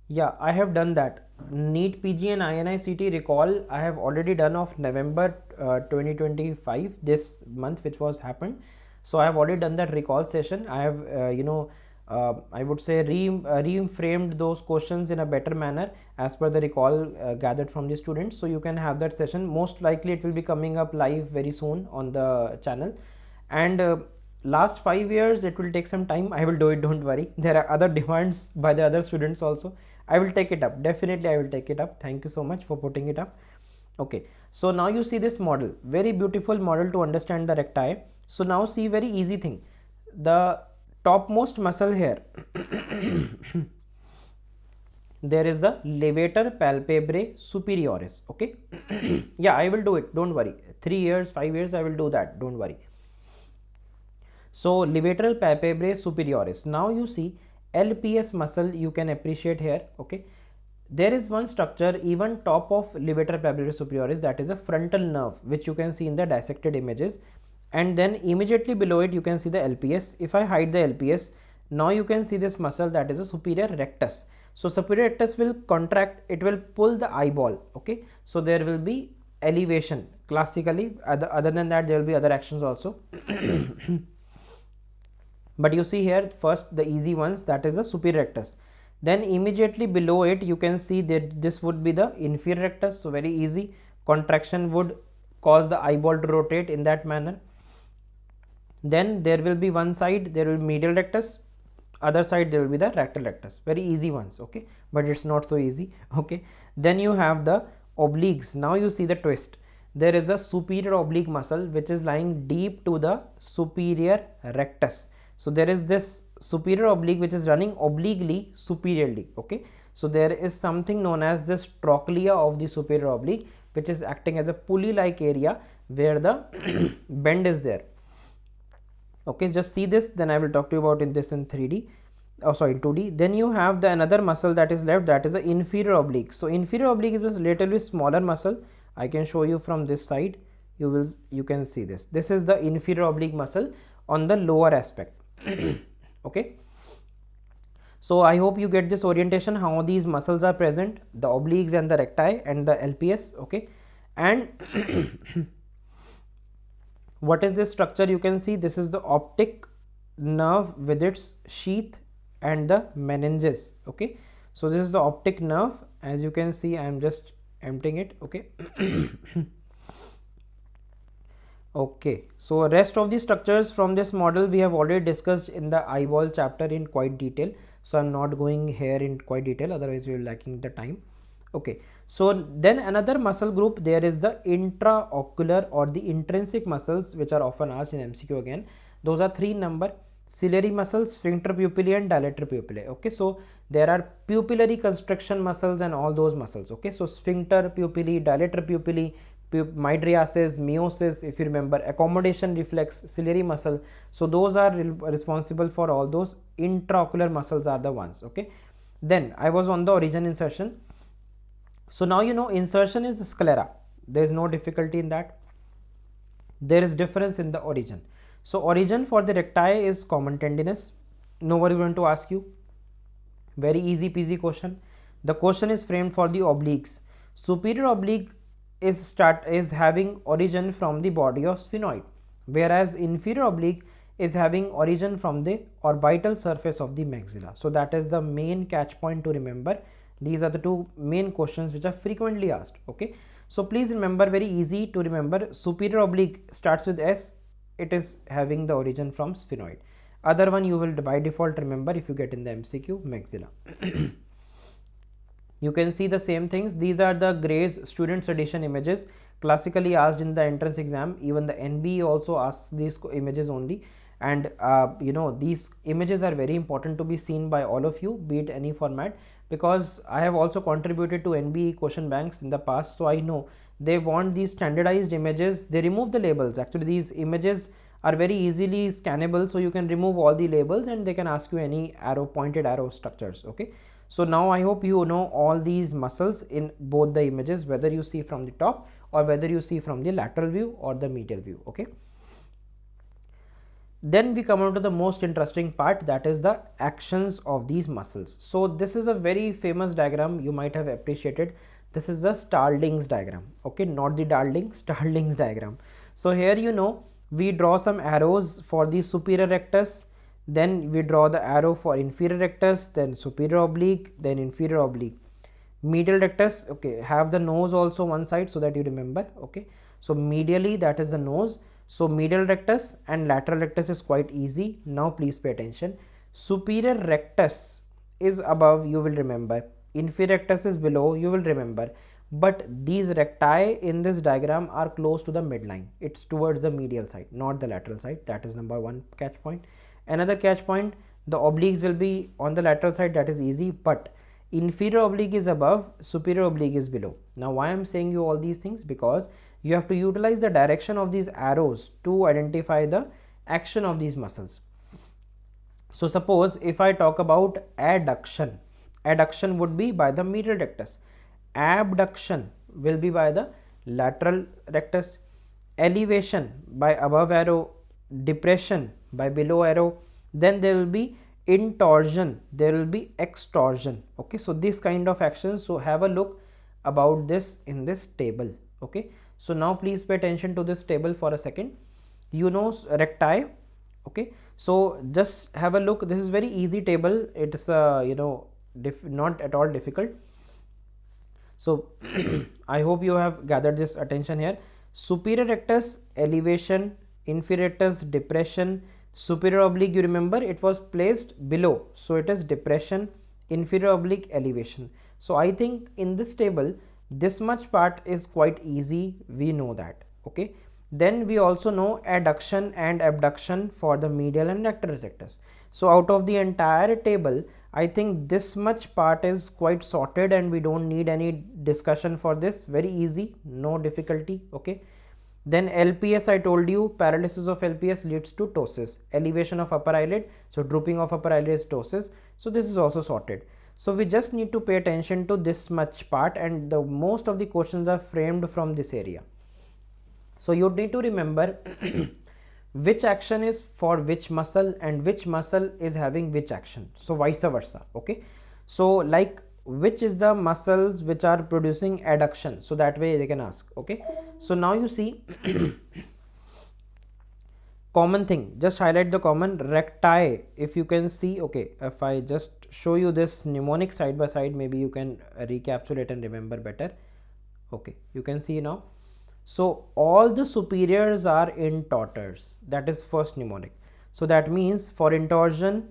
Yeah, I have done that. NEET-PG and INI-CET recall I have already done of November 2025, this month which was happened. So I have already done that recall session. I have I would say reframed those questions in a better manner as per the recall gathered from the students. So you can have that session. Most likely it will be coming up live very soon on the channel. And last 5 years it will take some time. I will do it, don't worry. There are other demands by the other students also. I will take it up, definitely I will take it up. Thank you so much for putting it up. Okay, so now you see this model, very beautiful model to understand the recti. So now see, very easy thing, the topmost muscle here there is the levator palpebrae superioris. Okay. Yeah, I will do it, don't worry. 3 years, 5 years I will do that, don't worry. So levator palpebrae superioris. Now you see LPS muscle, you can appreciate here. Okay, there is one structure even top of levator palpebrae superioris, that is a frontal nerve, which you can see in the dissected images, and then immediately below it you can see the LPS. If I hide the LPS, now you can see this muscle, that is a superior rectus. So superior rectus will contract, it will pull the eyeball. Okay, so there will be elevation classically. Other than that there will be other actions also. But you see here first the easy ones, that is the superior rectus. Then immediately below it you can see that this would be the inferior rectus. So very easy, contraction would cause the eyeball to rotate in that manner. Then there will be one side, there will be medial rectus, other side there will be the rectal rectus. Very easy ones. Okay, but it's not so easy. Okay, then you have the obliques. Now you see the twist. There is the superior oblique muscle which is lying deep to the superior rectus. So there is this superior oblique which is running obliquely superiorly. Okay, so there is something known as this trochlea of the superior oblique, which is acting as a pulley like area where the bend is there. Okay, just see this, then I will talk to you about this in 3D. Oh sorry, 2D. Then you have the another muscle that is left, that is the inferior oblique. So inferior oblique is a relatively smaller muscle. I can show you from this side. You can see this. This is the inferior oblique muscle on the lower aspect. Okay, so I hope you get this orientation how these muscles are present, the obliques and the recti and the LPS. Okay, and what is this structure? You can see this is the optic nerve with its sheath and the meninges. Okay, so this is the optic nerve. As you can see, I am just emptying it. Okay. Okay, so rest of the structures from this model we have already discussed in the eyeball chapter in quite detail. So I'm not going here in quite detail, otherwise we are lacking the time. Okay, so then another muscle group, there is the intraocular or the intrinsic muscles, which are often asked in MCQ again. Those are 3 number: ciliary muscles, sphincter pupillae and dilator pupillae. Okay, so there are pupillary constriction muscles and all those muscles. Okay, so sphincter pupillae, dilator pupillae, mydriasis, meiosis, if you remember, accommodation reflex, ciliary muscle. So those are responsible for all those intraocular muscles are the ones. Okay, then I was on the origin insertion. So now you know insertion is sclera. There is no difficulty in that. There is difference in the origin. So origin for the recti is common tendinous. No one is going to ask you. Very easy peasy question. The question is framed for the obliques. Superior oblique is having origin from the body of sphenoid, whereas inferior oblique is having origin from the orbital surface of the maxilla. So that is the main catch point to remember. These are the 2 main questions which are frequently asked. Okay, so please remember, very easy to remember, superior oblique starts with S, it is having the origin from sphenoid. Other one you will by default remember if you get in the MCQ, maxilla. You can see the same things. These are the Gray's students edition images, classically asked in the entrance exam. Even the NBE also asks these images only. And you know, these images are very important to be seen by all of you, be it any format, because I have also contributed to NBE question banks in the past. So I know they want these standardized images. They remove the labels. Actually, these images are very easily scannable. So you can remove all the labels and they can ask you any pointed arrow structures. Okay. So now I hope you know all these muscles in both the images, whether you see from the top or whether you see from the lateral view or the medial view. Okay, then we come on to the most interesting part, that is the actions of these muscles. So this is a very famous diagram, you might have appreciated. This is the Starling's diagram. Okay, not the Darling, Starling's diagram. So here, you know, we draw some arrows for the superior rectus, then we draw the arrow for inferior rectus, then superior oblique, then inferior oblique. Medial rectus, okay, have the nose also one side so that you remember. Okay, so medially, that is the nose. So medial rectus and lateral rectus is quite easy. Now please pay attention. Superior rectus is above, you will remember. Inferior rectus is below, you will remember. But these recti in this diagram are close to the midline. It's towards the medial side, not the lateral side. That is number one catch point. Another catch point, the obliques will be on the lateral side, that is easy, but inferior oblique is above, superior oblique is below. Now why I am saying you all these things? Because you have to utilize the direction of these arrows to identify the action of these muscles. So suppose if I talk about adduction, adduction would be by the medial rectus, abduction will be by the lateral rectus, elevation by above arrow, depression by below arrow, then there will be intorsion, there will be extorsion. Okay, so this kind of actions. So have a look about this in this table. Okay, so now please pay attention to this table for a second. You know recti. Okay, so just have a look. This is very easy table. It's you know, not at all difficult. So I hope you have gathered this attention here. Superior rectus elevation, inferior rectus depression, superior oblique, you remember it was placed below, so it is depression, inferior oblique elevation. So I think in this table this much part is quite easy, we know that. Okay, then we also know adduction and abduction for the medial and lateral rectus. So out of the entire table, I think this much part is quite sorted and we don't need any discussion for this. Very easy, no difficulty. Okay, then LPS, I told you, paralysis of LPS leads to ptosis, elevation of upper eyelid, so drooping of upper eyelid is ptosis. So this is also sorted. So we just need to pay attention to this much part, and the most of the questions are framed from this area. So you need to remember which action is for which muscle and which muscle is having which action, so vice versa. Okay, so like which is the muscles which are producing adduction, so that way they can ask. Okay, so now you see common thing, just highlight the common recti, if you can see. Okay, if I just show you this mnemonic side by side, maybe you can recapitulate and remember better. Okay, you can see now. So all the superiors are intorters, that is first mnemonic. So that means for intorsion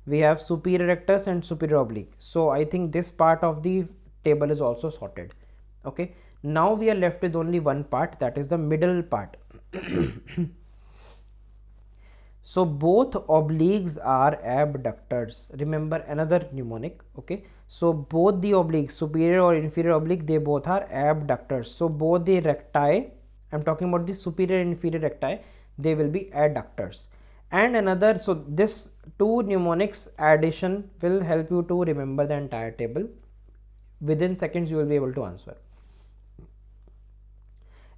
we have superior rectus and superior oblique. So I think this part of the table is also sorted. Okay, now we are left with only one part, that is the middle part. So both obliques are abductors, remember another mnemonic. Okay, so both the obliques, superior or inferior oblique, they both are abductors. So both the recti, I'm talking about the superior and inferior recti, they will be adductors. And another, so this two mnemonics addition will help you to remember the entire table. Within seconds you will be able to answer.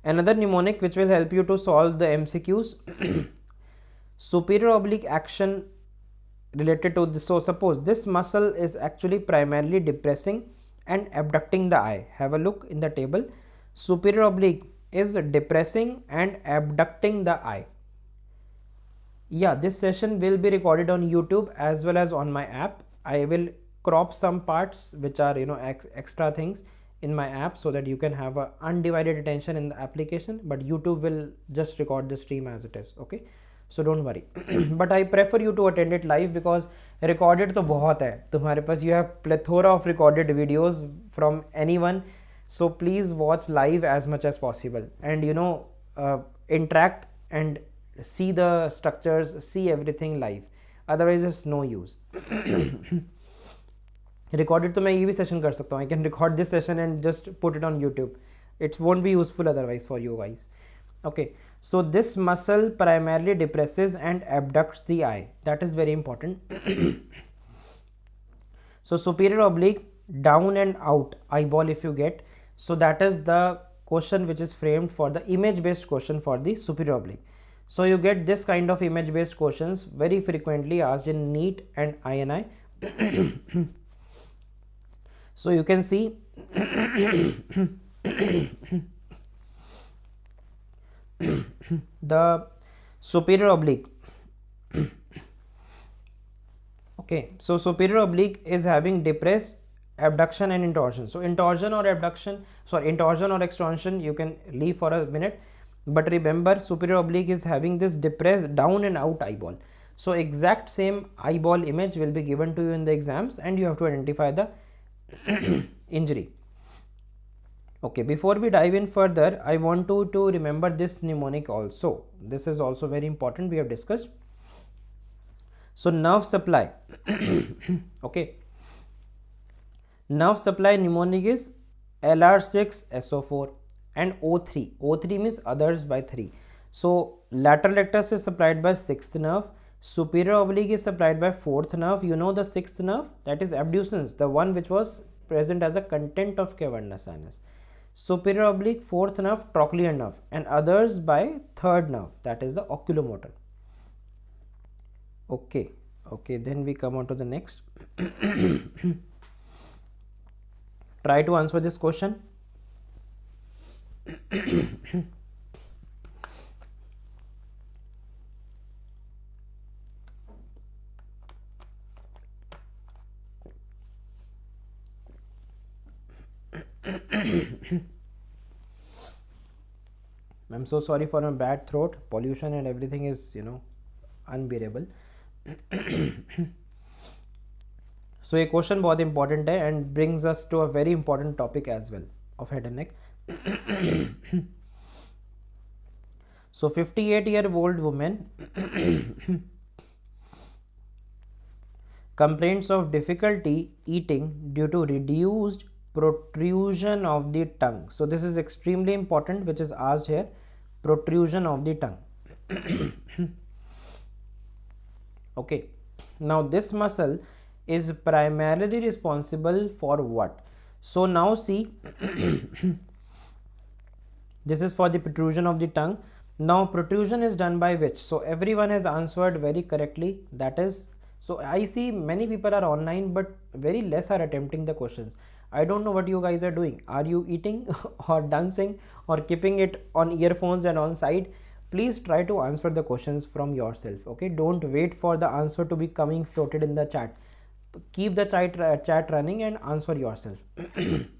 Another mnemonic which will help you to solve the MCQs. Superior oblique action related to this. So suppose this muscle is actually primarily depressing and abducting the eye. Have a look in the table. Superior oblique is depressing and abducting the eye. Yeah, this session will be recorded on YouTube as well as on my app. I will crop some parts which are, you know, extra things in my app so that you can have a undivided attention in the application, but YouTube will just record the stream as it is. Okay, so don't worry. But I prefer you to attend it live because recorded to बहुत है तुम्हारे पास, you have plethora of recorded videos from anyone, so please watch live as much as possible and, you know, interact and see the structures, see everything live, otherwise it's no use. Recorded तो मैं ये भी session कर सकता हूँ. I can record this session and just put it on YouTube. It won't be useful otherwise for you guys. Okay, so this muscle primarily depresses and abducts the eye. That is very important. So superior oblique, down and out eyeball if you get. So that is the question which is framed for the image based question for the superior oblique. So you get this kind of image based questions very frequently asked in NEET and INI. So you can see the superior oblique. Okay, so superior oblique is having depress, abduction and intorsion. So intorsion or abduction, sorry, intorsion or extension you can leave for a minute, but remember superior oblique is having this depressed down and out eyeball. So exact same eyeball image will be given to you in the exams and you have to identify the injury. Okay, before we dive in further, I want to remember this mnemonic also. This is also very important, we have discussed. So nerve supply. Okay, nerve supply mnemonic is LR6SO4 and O3. O3 means others by 3. So lateral rectus is supplied by 6th nerve, superior oblique is supplied by 4th nerve. You know the 6th nerve, that is abducens, the one which was present as a content of cavernous sinus. Superior oblique 4th nerve, trochlear nerve, and others by 3rd nerve, that is the oculomotor. Okay, then we come on to the next. Try to answer this question. I'm so sorry for my bad throat, pollution and everything is, unbearable. So a question बहुत important है and brings us to a very important topic as well of head and neck. So 58-year-old woman complains of difficulty eating due to reduced protrusion of the tongue. So this is extremely important, which is asked here, protrusion of the tongue. Okay, now this muscle is primarily responsible for what? So now see, this is for the protrusion of the tongue. Now protrusion is done by which? So everyone has answered very correctly, that is, so I see many people are online but very less are attempting the questions. I don't know what you guys are doing. Are you eating or dancing or keeping it on earphones and on side? Please try to answer the questions from yourself. Okay, don't wait for the answer to be coming floated in the chat. Keep the chat running and answer yourself.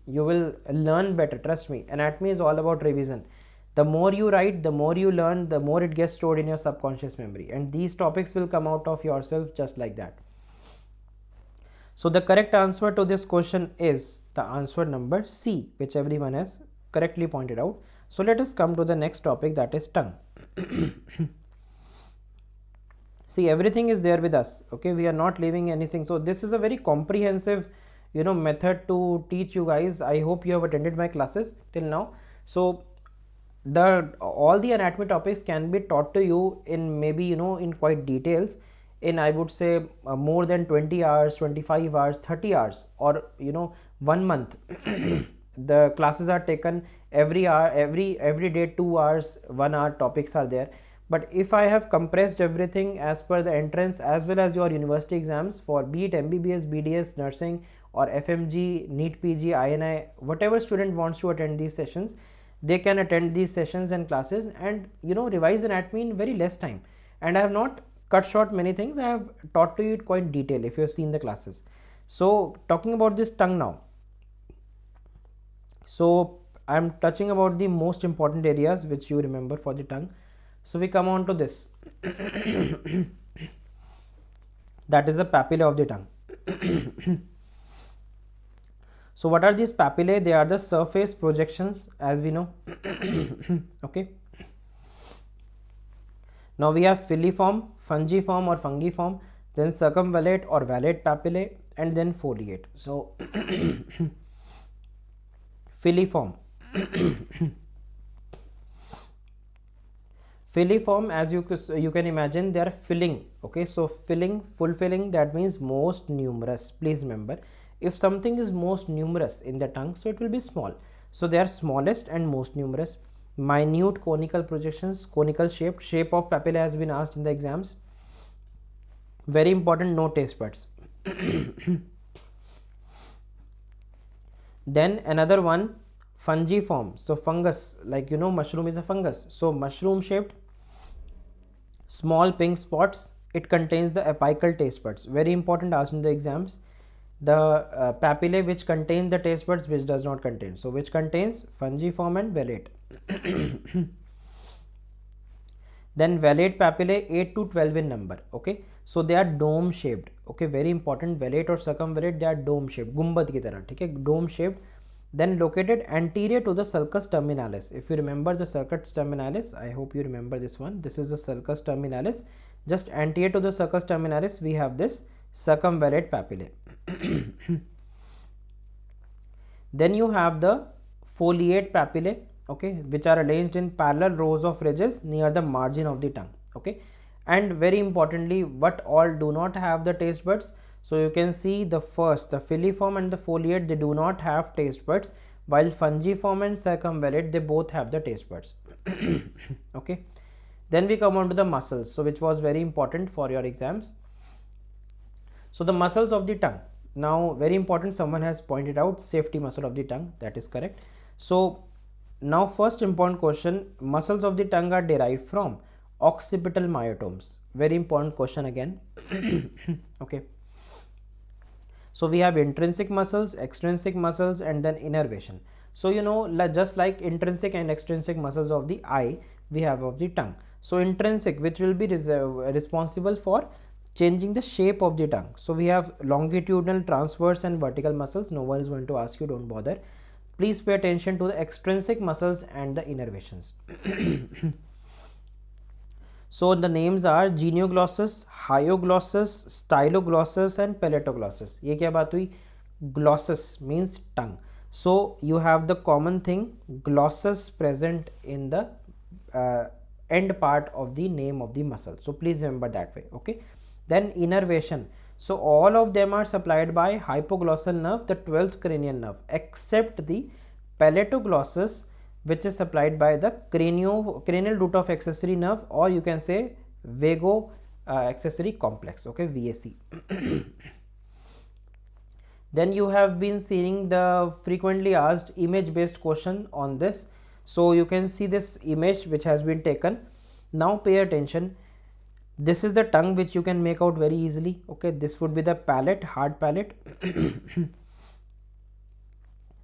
You will learn better, trust me. Anatomy is all about revision. The more you write, the more you learn, the more it gets stored in your subconscious memory, and these topics will come out of yourself just like that. So the correct answer to this question is the answer number C, which everyone has correctly pointed out. So let us come to the next topic, that is tongue. See, everything is there with us. Okay, we are not leaving anything. So this is a very comprehensive, method to teach you guys. I hope you have attended my classes till now. So all the anatomy topics can be taught to you in maybe, in quite details in, I would say, more than 20 hours, 25 hours, 30 hours, or 1 month. The classes are taken every hour, every day, 2 hours, 1 hour topics are there. But if I have compressed everything as per the entrance as well as your university exams for be it MBBS, BDS, nursing or FMG, NEET-PG, INI, whatever student wants to attend these sessions, they can attend these sessions and classes and revise anatomy in very less time. And I have not cut short many things. I have taught to you in quite detail if you have seen the classes. So talking about this tongue now. So I am touching about the most important areas which you remember for the tongue. So we come on to this. That is the papillae of the tongue. So what are these papillae? They are the surface projections, as we know. Okay. Now we have filiform, fungiform or fungiform, then circumvallate or vallate papillae, and then foliate. So filiform. Filiform, as you can imagine, they are filling. Okay, so filling, fulfilling, that means most numerous. Please remember, if something is most numerous in the tongue, so it will be small. So they are smallest and most numerous. Minute conical projections, conical shape of papilla has been asked in the exams. Very important, no taste buds. Then another one, fungiform. So fungus, like mushroom is a fungus. So mushroom shaped, small pink spots. It contains the apical taste buds. Very important, asked in the exams. The papillae which contain the taste buds, which does not contain. So which contains fungiform and velate. Then velate papillae 8 to 12 in number. Okay, so they are dome shaped. Okay, very important, velate or circumvallate, they are dome shaped, gumbad ki tarah, theek hai, dome shaped. Then located anterior to the sulcus terminalis. If you remember the sulcus terminalis, I hope you remember this one. This is the sulcus terminalis. Just anterior to the sulcus terminalis, we have this circumvallate papillae. Then you have the foliate papillae, okay, which are arranged in parallel rows of ridges near the margin of the tongue. Okay, and very importantly, what all do not have the taste buds? So you can see the first, the filiform and the foliate, they do not have taste buds, while fungiform and circumvallate, they both have the taste buds. Okay, then we come on to the muscles, so which was very important for your exams. So the muscles of the tongue, now very important, someone has pointed out safety muscle of the tongue, that is correct. So now first important question, muscles of the tongue are derived from occipital myotomes. Very important question again. Okay, so we have intrinsic muscles, extrinsic muscles, and then innervation. So just like intrinsic and extrinsic muscles of the eye, we have of the tongue. So intrinsic, which will be responsible for changing the shape of the tongue. So we have longitudinal, transverse, and vertical muscles. No one is going to ask you, don't bother. Please pay attention to the extrinsic muscles and the innervations. So the names are genioglossus, hyoglossus, styloglossus, and palatoglossus. ये क्या बात हुई? Glossus means tongue. So you have the common thing, glossus, present in the end part of the name of the muscle. So please remember that way. Okay. Then innervation. So all of them are supplied by hypoglossal nerve, the 12th cranial nerve, except the palatoglossus, which is supplied by the cranial root of accessory nerve, or you can say vago accessory complex. Okay, VAC. Then you have been seeing the frequently asked image based question on this. So you can see this image which has been taken. Now pay attention. This is the tongue, which you can make out very easily. Okay, this would be the palate, hard palate.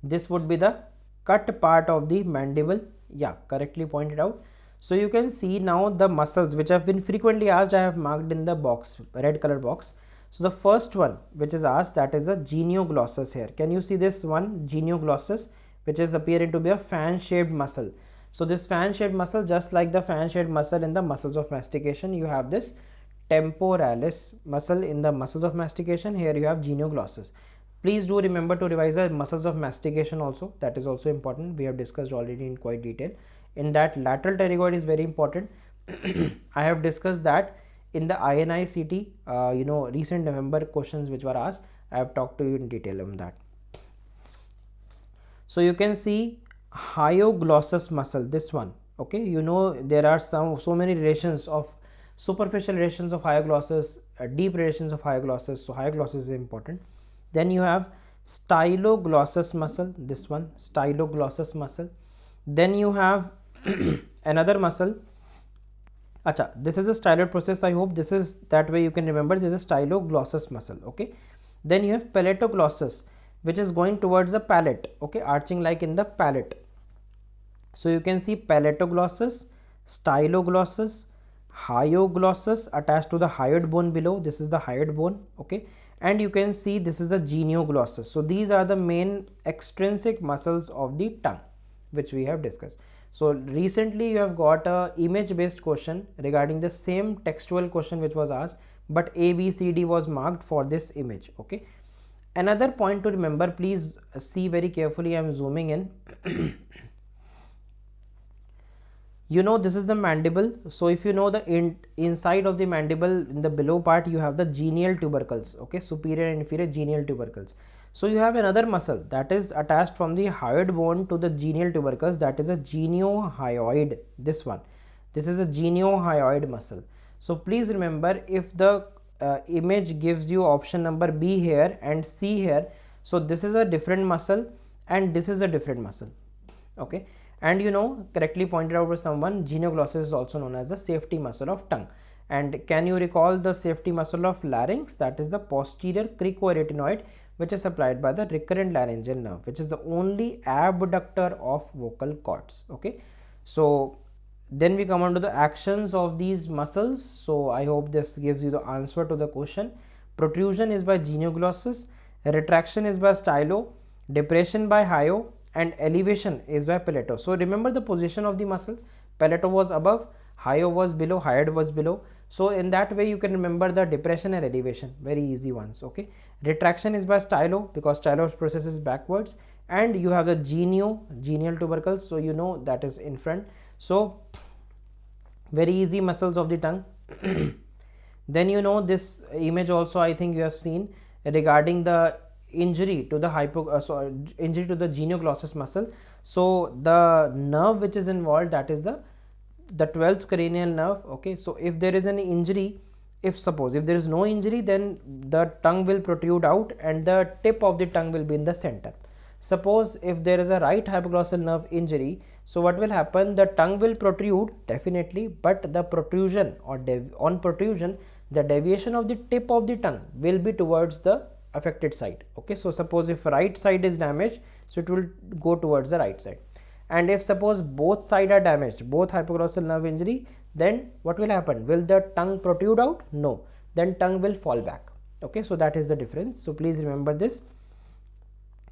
This would be the cut part of the mandible. Yeah, correctly pointed out. So you can see now the muscles which have been frequently asked, I have marked in the box, red color box. So the first one which is asked, that is a genioglossus here. Can you see this one, genioglossus, which is appearing to be a fan shaped muscle. So this fan shaped muscle, just like the fan shaped muscle in the muscles of mastication, you have this temporalis muscle in the muscles of mastication. Here you have genioglossus. Please do remember to revise the muscles of mastication also. That is also important. We have discussed already in quite detail. In that, lateral pterygoid is very important. I have discussed that in the INI-CET, recent November questions which were asked. I have talked to you in detail on that. So you can see hyoglossus muscle, this one. Okay, there are so many relations of superficial relations of hyoglossus, deep relations of hyoglossus. So hyoglossus is important. Then you have styloglossus muscle, this one, styloglossus muscle. Then you have another muscle. Acha, this is a styloid process. I hope this is that way you can remember. This is a styloglossus muscle. Okay. Then you have palatoglossus, which is going towards the palate. Okay, arching like in the palate. So you can see palatoglossus, styloglossus, hyoglossus attached to the hyoid bone below. This is the hyoid bone. Okay. And you can see this is the genioglossus. So these are the main extrinsic muscles of the tongue which we have discussed. So recently you have got a image based question regarding the same textual question which was asked, but A, B, C, D was marked for this image. Okay. Another point to remember, please see very carefully, I am zooming in. This is the mandible. So if you know the inside of the mandible, in the below part, you have the genial tubercles. Okay, superior and inferior genial tubercles. So you have another muscle that is attached from the hyoid bone to the genial tubercles, that is a geniohyoid. This is a geniohyoid muscle. So please remember, if the image gives you option number B here and C here, so this is a different muscle and this is a different muscle. Okay, and you know, correctly pointed out by someone, genioglossus is also known as the safety muscle of tongue. And can you recall the safety muscle of larynx? That is the posterior cricoarytenoid, which is supplied by the recurrent laryngeal nerve, which is the only abductor of vocal cords. Okay, so then we come on to the actions of these muscles. So I hope this gives you the answer to the question. Protrusion is by genioglossus, retraction is by stylo, depression by hyo, and elevation is by palato. So remember the position of the muscles. Palato was above, hyo was below, hyoid was below. So in that way you can remember the depression and elevation, very easy ones. Okay, retraction is by stylo because stylo process is backwards, and you have the genial tubercles, so you know that is in front. So very easy muscles of the tongue. Then you know this image also, I think you have seen, regarding the injury to the injury to the genioglossus muscle. So the nerve which is involved, that is the 12th cranial nerve. Okay, so if there is an injury, if there is no injury, then the tongue will protrude out and the tip of the tongue will be in the center. Suppose if there is a right hypoglossal nerve injury, so what will happen? The tongue will protrude definitely, but the protrusion or on protrusion, the deviation of the tip of the tongue will be towards the affected side. Okay, so suppose if right side is damaged, so it will go towards the right side. And if suppose both sides are damaged, both hypoglossal nerve injury, then what will happen? Will the tongue protrude out? No, then tongue will fall back. Okay, so that is the difference. So please remember this.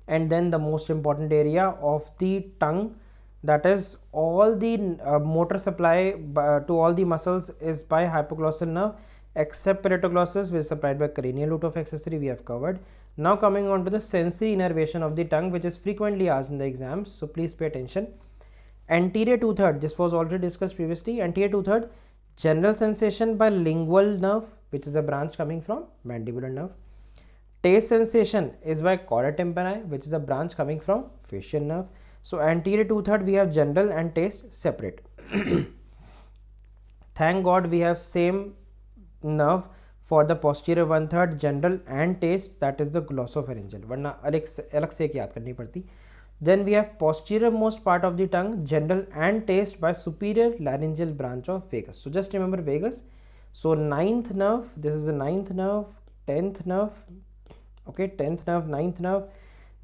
And then the most important area of the tongue, that is all the motor supply to all the muscles is by hypoglossal nerve, except palatoglossus, which is supplied by cranial root of accessory, we have covered. Now coming on to the sensory innervation of the tongue, which is frequently asked in the exams, so please pay attention. Anterior two-third, this was already discussed previously. Anterior two-third, general sensation by lingual nerve, which is a branch coming from mandibular nerve. Taste sensation is by chorda tympani, which is a branch coming from facial nerve. So anterior two-third we have general and taste separate. Thank God we have same nerve for the posterior one-third, general and taste, that is the glossopharyngeal, वरना अलग से एक याद करनी पड़ती. Then we have posterior most part of the tongue, general and taste, by superior laryngeal branch of vagus. So just remember vagus. So 9th nerve, this is the 9th nerve, 10th nerve, okay, 10th nerve, 9th nerve,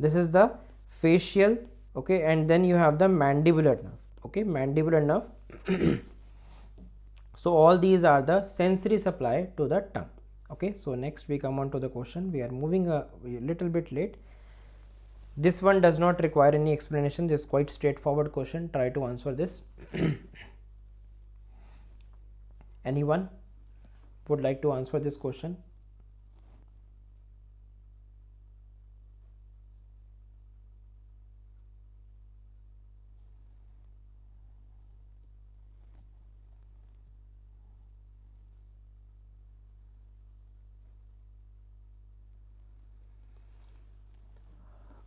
this is the facial, okay, and then you have the mandibular nerve, okay, mandibular nerve. So all these are the sensory supply to the tongue. Okay, so next we come on to the question. We are moving a little bit late. This one does not require any explanation. This is quite straightforward question. Try to answer this. Anyone would like to answer this question?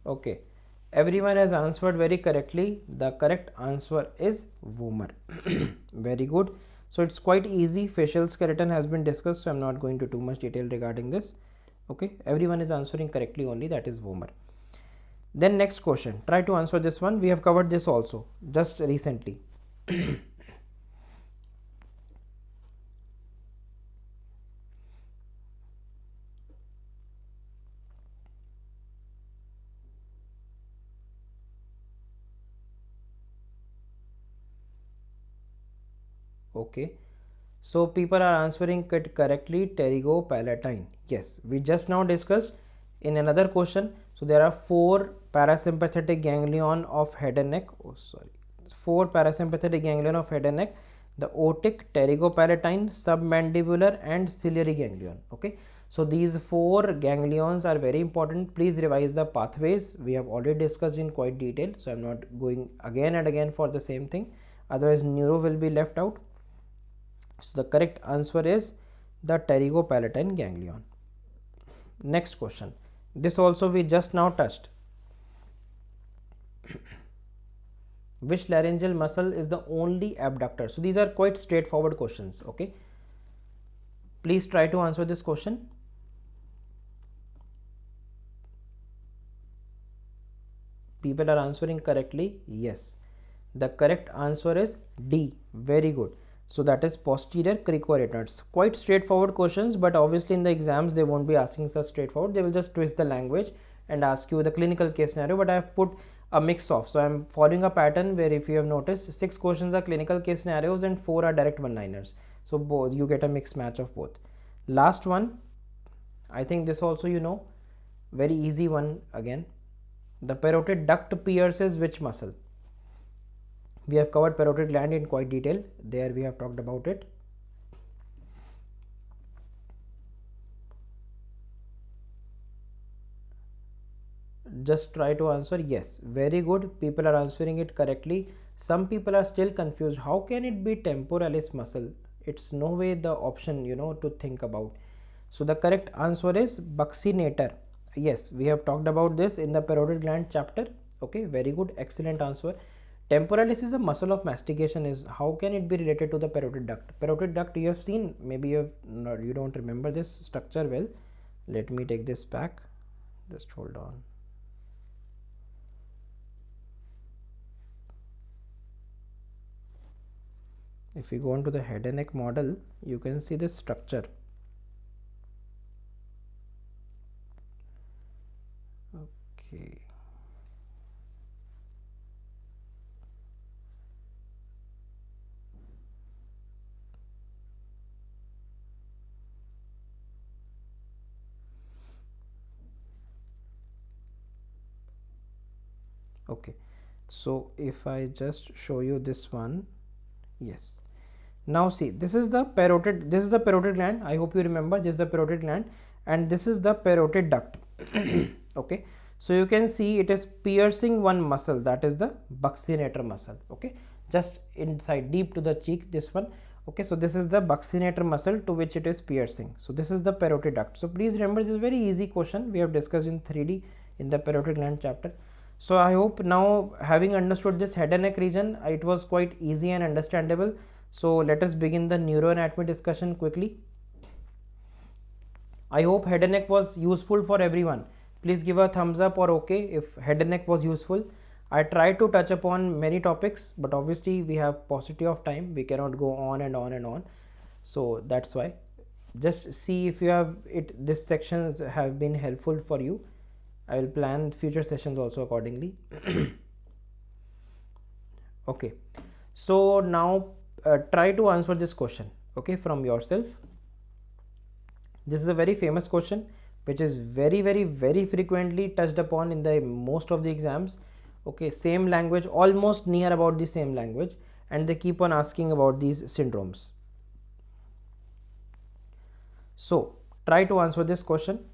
Okay, everyone has answered very correctly. The correct answer is Vomer. Very good. So it's quite easy. Facial skeleton has been discussed, so I'm not going to too much detail regarding this. Okay, everyone is answering correctly only, that is Vomer. Then next question, try to answer this one. We have covered this also just recently. Okay, so people are answering it correctly. Pterygopalatine, yes, we just now discussed in another question. So there are 4 parasympathetic ganglion of head and neck. 4 parasympathetic ganglion of head and neck: the otic, pterygopalatine, submandibular, and ciliary ganglion. Okay, so these 4 ganglions are very important. Please revise the pathways. We have already discussed in quite detail, so I'm not going again and again for the same thing, otherwise neuro will be left out. So the correct answer is the pterygopalatine ganglion. Next question, This also we just now touched. Which laryngeal muscle is the only abductor? So these are quite straightforward questions. Okay, please try to answer this question. People are answering correctly. Yes, the correct answer is D. Very good. So that is posterior cricoid. It's quite straightforward questions, but obviously in the exams they won't be asking such straightforward. They will just twist the language and ask you the clinical case scenario, but I have put a mix of. So I'm following a pattern where, if you have noticed, 6 questions are clinical case scenarios and 4 are direct one-liners. So both, you get a mixed match of both. Last one, I think this also you know, very easy one again. The parotid duct pierces which muscle? We have covered parotid gland in quite detail. There we have talked about it. Just try to answer. Yes, very good. People are answering it correctly. Some people are still confused. How can it be temporalis muscle? It's no way the option, you know, to think about. So the correct answer is buccinator. Yes, we have talked about this in the parotid gland chapter. Okay, very good, excellent answer. Temporalis is a muscle of mastication. Is how can it be related to the parotid duct? Parotid duct you have seen, maybe you don't remember this structure well. Let me take this back. Just hold on. If you go into the head and neck model, you can see this structure. Okay. Okay, so if I just show you this one, yes. Now see, this is the parotid gland. I hope you remember, this is the parotid gland and this is the parotid duct. Okay, so you can see it is piercing one muscle, that is the buccinator muscle. Okay, just inside deep to the cheek, this one. Okay, so this is the buccinator muscle to which it is piercing. So this is the parotid duct. So please remember, this is a very easy question we have discussed in 3D in the parotid gland chapter. So I hope now, having understood this head and neck region, it was quite easy and understandable. So let us begin the neuroanatomy discussion quickly. I hope head and neck was useful for everyone. Please give a thumbs up or okay if head and neck was useful. I tried to touch upon many topics, but obviously we have paucity of time. We cannot go on and on and on. So that's why. Just see if you have it. This sections have been helpful for you. I will plan future sessions also accordingly. Okay, so now try to answer this question, okay, from yourself. This is a very famous question which is very frequently touched upon in the most of the exams. Okay, same language, almost near about the same language, and they keep on asking about these syndromes. So try to answer this question.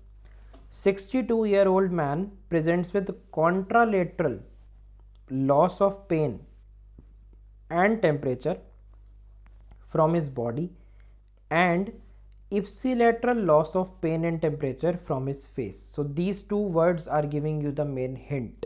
62-year-old man presents with contralateral loss of pain and temperature from his body and ipsilateral loss of pain and temperature from his face. So these two words are giving you the main hint.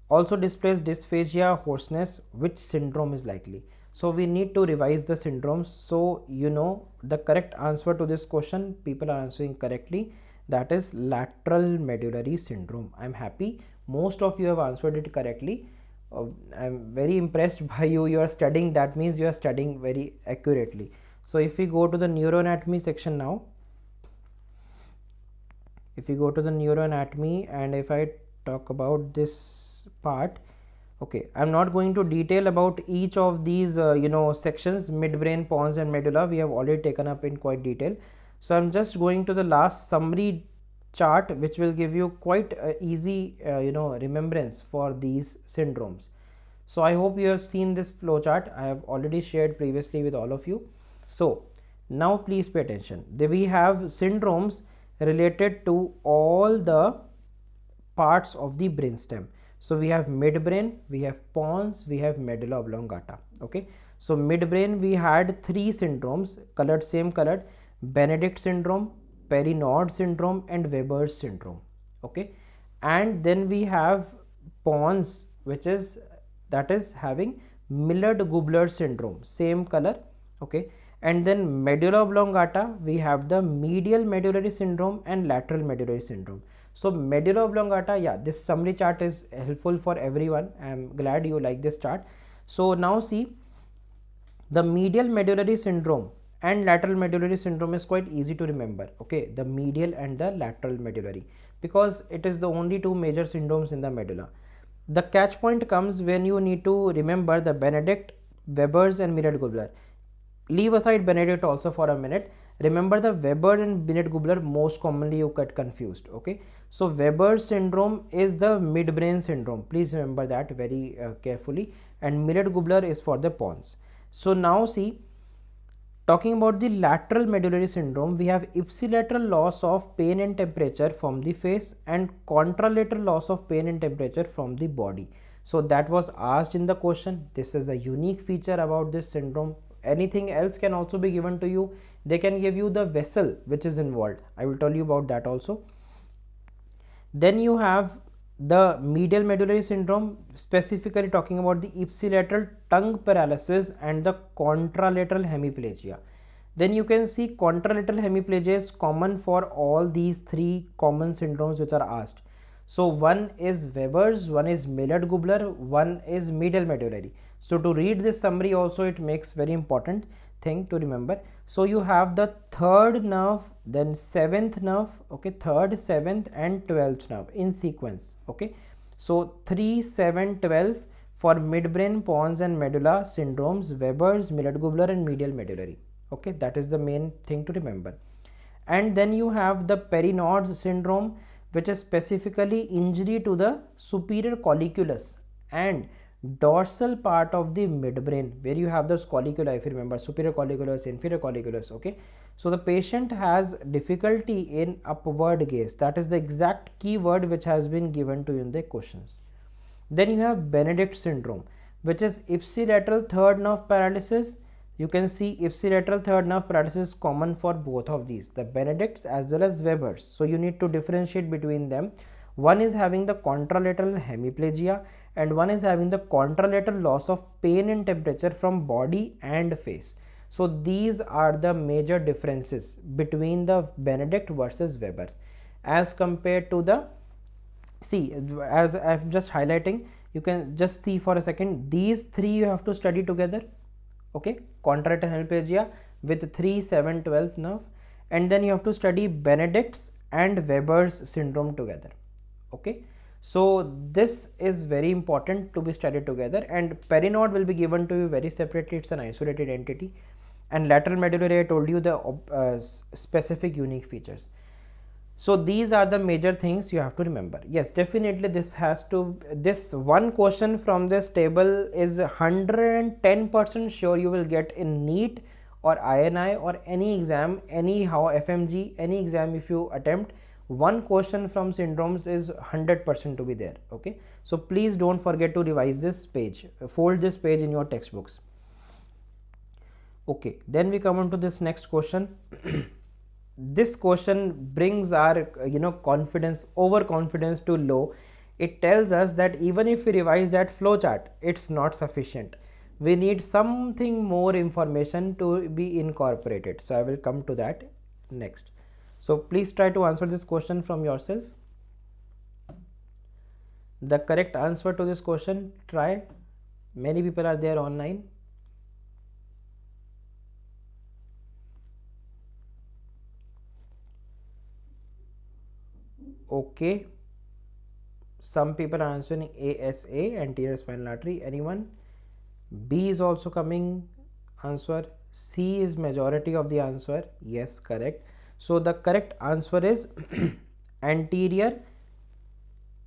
Also displays dysphagia, hoarseness. Which syndrome is likely? So we need to revise the syndromes. So you know the correct answer to this question, people are answering correctly. That is lateral medullary syndrome. I'm happy most of you have answered it correctly. I'm very impressed by you. You are studying, that means you are studying very accurately. So if we go to the neuroanatomy section now, if we go to the neuroanatomy and if I talk about this part, okay, I'm not going to detail about each of these sections, midbrain, pons and medulla. We have already taken up in quite detail. So I'm just going to the last summary chart which will give you quite easy remembrance for these syndromes. So I hope you have seen this flow chart. I have already shared previously with all of you. So now please pay attention. We have syndromes related to all the parts of the brainstem. So we have midbrain, we have pons, we have medulla oblongata. Okay, so midbrain we had 3 syndromes, same colored: Benedict syndrome, Perinaud syndrome and Weber's syndrome. okay. And then we have pons, which is having Millard-Gubler syndrome, same color, okay. And then medulla oblongata, we have the medial medullary syndrome and lateral medullary syndrome. So medulla oblongata, yeah, this summary chart is helpful for everyone. I am glad you like this chart. So now see, the medial medullary syndrome and lateral medullary syndrome is quite easy to remember, okay, the medial and the lateral medullary, because it is the only two major syndromes in the medulla. The catch point comes when you need to remember the Benedict, Weber's and Millard-Gubler. Leave aside Benedict also for a minute. Remember the Weber and Millard-Gubler, most commonly you get confused, okay. So Weber's syndrome is the midbrain syndrome, please remember that very carefully, and Millard-Gubler is for the pons. So now see, talking about the lateral medullary syndrome, we have ipsilateral loss of pain and temperature from the face and contralateral loss of pain and temperature from the body. So that was asked in the question. This is the unique feature about this syndrome. Anything else can also be given to you. They can give you the vessel which is involved. I will tell you about that also. Then you have the medial medullary syndrome, specifically talking about the ipsilateral tongue paralysis and the contralateral hemiplegia. Then you can see contralateral hemiplegia is common for all these three common syndromes which are asked. So one is Weber's, one is Millard-Gubler, one is medial medullary. So to read this summary also, it makes very important thing to remember. So you have the third nerve, then seventh nerve, okay, third, seventh and 12th nerve in sequence, okay. So 3, 7, 12 for midbrain, pons and medulla syndromes, Weber's, Millard-Gubler and medial medullary, okay. That is the main thing to remember. And then you have the Perinaud's syndrome, which is specifically injury to the superior colliculus and dorsal part of the midbrain, where you have the collicula, if you remember, superior colliculus, inferior colliculus, okay. So the patient has difficulty in upward gaze. That is the exact keyword which has been given to you in the questions. Then you have Benedict syndrome, which is ipsilateral third nerve paralysis. You can see ipsilateral third nerve paralysis common for both of these, the Benedict's as well as Weber's. So you need to differentiate between them. One is having the contralateral hemiplegia and one is having the contralateral loss of pain and temperature from body and face. So these are the major differences between the Benedict versus Weber's as compared to the, see, as I am just highlighting, you can just see for a second, these three you have to study together, okay, contralateral hemiplegia with 3, 7, 12 nerve, and then you have to study Benedict's and Weber's syndrome together, okay. So this is very important to be studied together, and Perinaud will be given to you very separately, it's an isolated entity, and lateral medullary I told you the specific unique features. So these are the major things you have to remember. Yes, definitely this one question from this table is 110% sure you will get in NEET or INI or any exam, anyhow FMG, any exam if you attempt. One question from syndromes is 100% to be there, okay. So please don't forget to revise this page, fold this page in your textbooks, okay. Then we come on to this next question. This question brings our confidence, overconfidence to low. It tells us that even if we revise that flowchart, it's not sufficient. We need something more information to be incorporated. So I will come to that next. So please try to answer this question from yourself. The correct answer to this question, try. Many people are there online. Okay. Some people are answering ASA, anterior spinal artery. Anyone? B is also coming answer. C is majority of the answer. Yes, correct. So the correct answer is anterior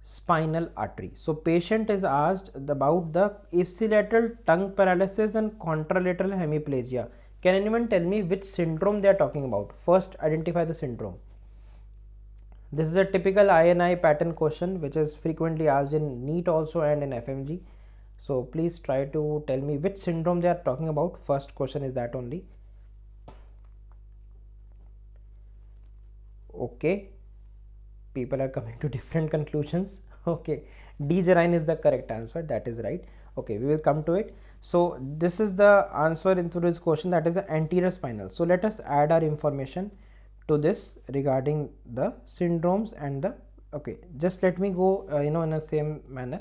spinal artery. So patient is asked about the ipsilateral tongue paralysis and contralateral hemiplegia. Can anyone tell me which syndrome they are talking about? First, identify the syndrome. This is a typical INI pattern question which is frequently asked in NEET also and in FMG. So please try to tell me which syndrome they are talking about. First question is that only. Okay. people are coming to different conclusions. Okay, D gerine is the correct answer, that is right. Okay, we will come to it. So this is the answer into this question, that is the anterior spinal. So let us add our information to this regarding the syndromes and the, okay, just let me go in a same manner.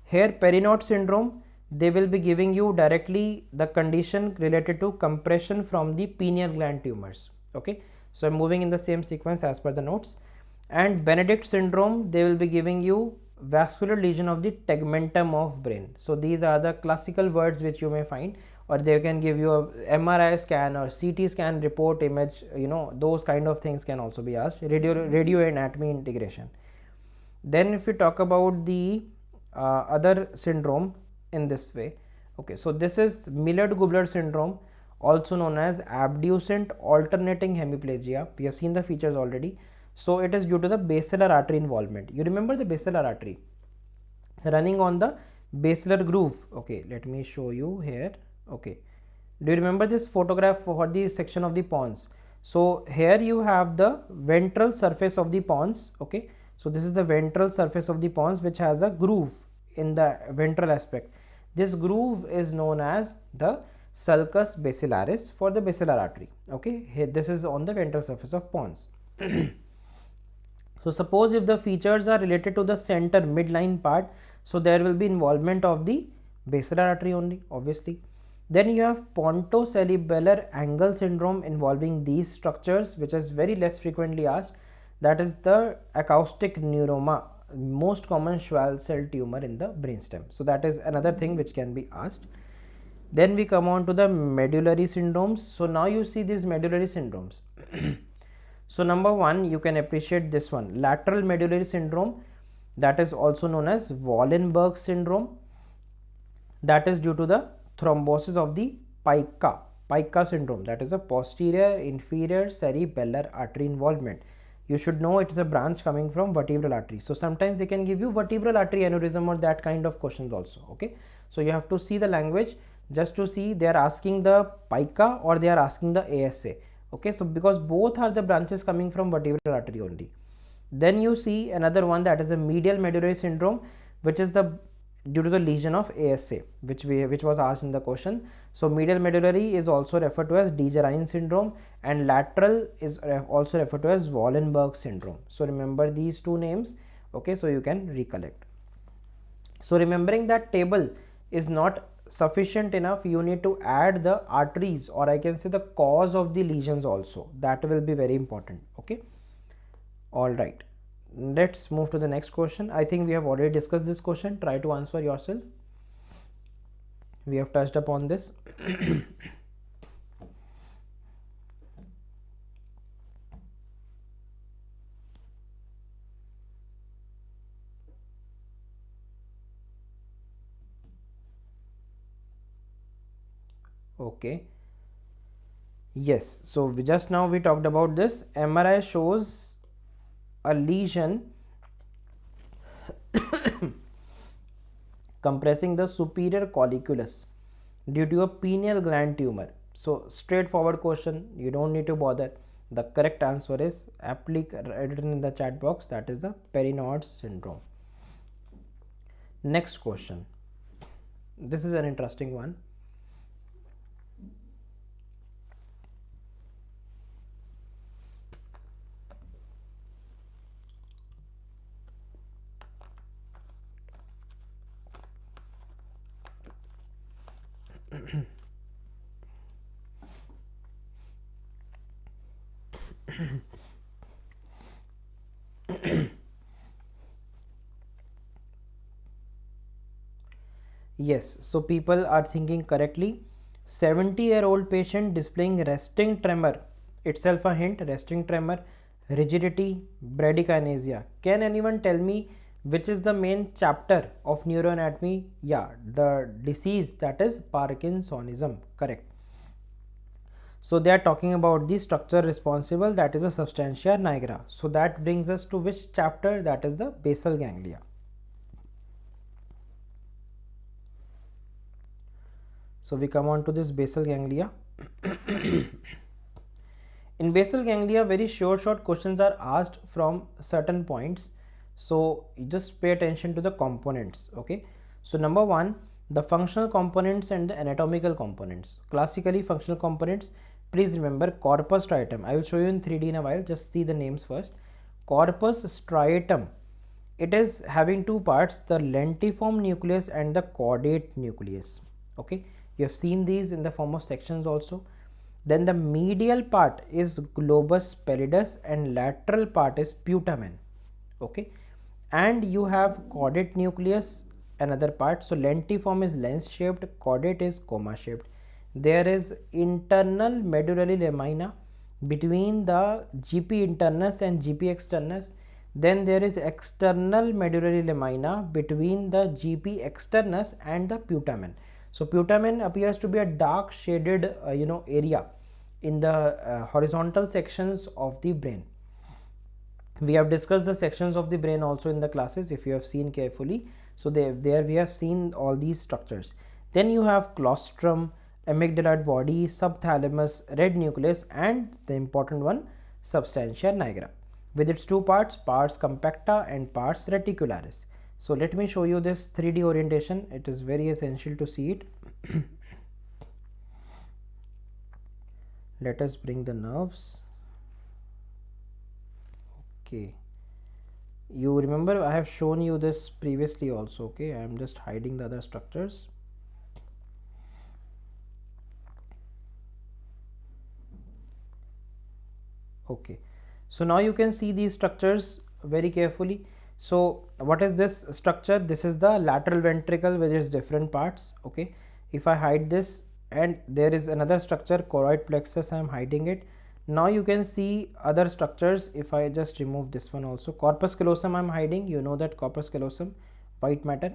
Here Perinaud syndrome, they will be giving you directly the condition related to compression from the pineal gland tumors. Okay, so I'm moving in the same sequence as per the notes. And Benedict syndrome, they will be giving you vascular lesion of the tegmentum of brain. So these are the classical words which you may find, or they can give you a MRI scan or CT scan report image, those kind of things can also be asked. Radio anatomy integration. Then if we talk about the other syndrome in this way, okay, so this is Millard-Gubler syndrome, also known as abducent alternating hemiplegia. We have seen the features already. So it is due to the basilar artery involvement. You remember the basilar artery running on the basilar groove. Okay, let me show you here. Okay, do you remember this photograph for the section of the pons? So here you have the ventral surface of the pons. Okay, so this is the ventral surface of the pons, which has a groove in the ventral aspect. This groove is known as the sulcus basilaris for the basilar artery. Okay, here this is on the ventral surface of pons. So suppose if the features are related to the center midline part, so there will be involvement of the basilar artery only, obviously. Then you have pontocerebellar angle syndrome involving these structures, which is very less frequently asked. That is the acoustic neuroma, most common Schwall cell tumor in the brainstem. So that is another thing which can be asked. Then we come on to the medullary syndromes. So now you see these medullary syndromes. So number one, you can appreciate this one, lateral medullary syndrome, that is also known as Wallenberg syndrome. That is due to the thrombosis of the pica syndrome, that is a posterior inferior cerebellar artery involvement. You should know it is a branch coming from vertebral artery. So sometimes they can give you vertebral artery aneurysm or that kind of questions also. Okay, so you have to see the language just to see they are asking the pica or they are asking the ASA. Okay, so because both are the branches coming from vertebral artery only. Then you see another one, that is a medial medullary syndrome, which is the due to the lesion of ASA, which was asked in the question. So medial medullary is also referred to as De Gerine syndrome, and lateral is also referred to as Wallenberg syndrome. So remember these two names. Okay, so you can recollect. So remembering that table is not sufficient enough, you need to add the arteries, or I can say the cause of the lesions also. That will be very important. Okay, all right, let's move to the next question. I think we have already discussed this question. Try to answer yourself. We have touched upon this. Okay, yes, so just now we talked about this. MRI shows a lesion compressing the superior colliculus due to a pineal gland tumor. So straightforward question, you don't need to bother. The correct answer is written in the chat box, that is the Perinaud syndrome. Next question, this is an interesting one. Yes, so people are thinking correctly. 70-year-old patient displaying resting tremor, itself a hint, resting tremor, rigidity, bradykinesia. Can anyone tell me which is the main chapter of neuroanatomy? Yeah, the disease, that is Parkinsonism, correct. So they are talking about the structure responsible, that is a substantia nigra. So that brings us to which chapter? That is the basal ganglia. So we come on to this basal ganglia. In basal ganglia, very short questions are asked from certain points. So you just pay attention to the components. Okay. So number one, the functional components and the anatomical components. Classically, functional components, please remember corpus striatum. I will show you in 3D in a while. Just see the names first. Corpus striatum. It is having two parts, the lentiform nucleus and the caudate nucleus. Okay. You have seen these in the form of sections also. Then the medial part is globus pallidus and lateral part is putamen. Okay. And you have caudate nucleus, another part. So lentiform is lens shaped, caudate is coma shaped. There is internal medullary lamina between the GP internus and GP externus. Then there is external medullary lamina between the GP externus and the putamen. So putamen appears to be a dark shaded area in the horizontal sections of the brain. We have discussed the sections of the brain also in the classes if you have seen carefully. So there we have seen all these structures. Then you have claustrum, amygdaloid body, subthalamus, red nucleus, and the important one, substantia nigra, with its two parts, pars compacta and pars reticularis. So let me show you this 3D orientation. It is very essential to see it. Let us bring the nerves. Okay. You remember I have shown you this previously also. Okay. I am just hiding the other structures. Okay. So now you can see these structures very carefully. So what is this structure? This is the lateral ventricle with its different parts. Okay. If I hide this, and there is another structure, choroid plexus, I am hiding it. Now you can see other structures. If I just remove this one also, corpus callosum I am hiding. You know that corpus callosum, white matter.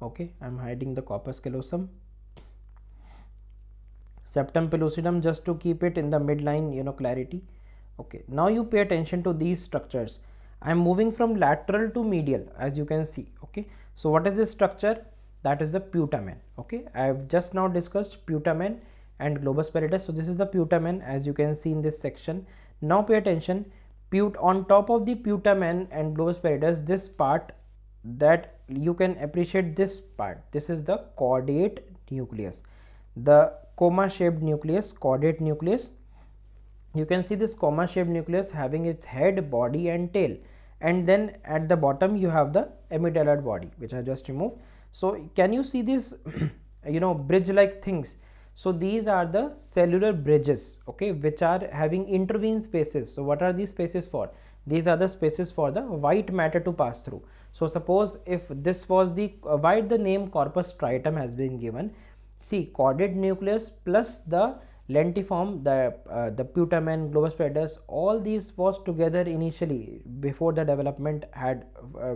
Okay, I am hiding the corpus callosum. Septum pellucidum, just to keep it in the midline, clarity. Okay, now you pay attention to these structures. I am moving from lateral to medial, as you can see. Okay, so what is this structure? That is the putamen. Okay, I have just now discussed putamen and globus pallidus. So this is the putamen, as you can see in this section. Now pay attention, on top of the putamen and globus pallidus, this part that you can appreciate, this part, this is the caudate nucleus, the coma shaped nucleus, caudate nucleus. You can see this coma shaped nucleus having its head, body and tail, and then at the bottom you have the amygdaloid body, which I just removed. So can you see this bridge like things? So these are the cellular bridges, okay, which are having intervene spaces. So what are these spaces for? These are the spaces for the white matter to pass through. So suppose if this was the why the name corpus striatum has been given. See, caudate nucleus plus the lentiform, the putamen, globus pallidus, all these was together initially before the development had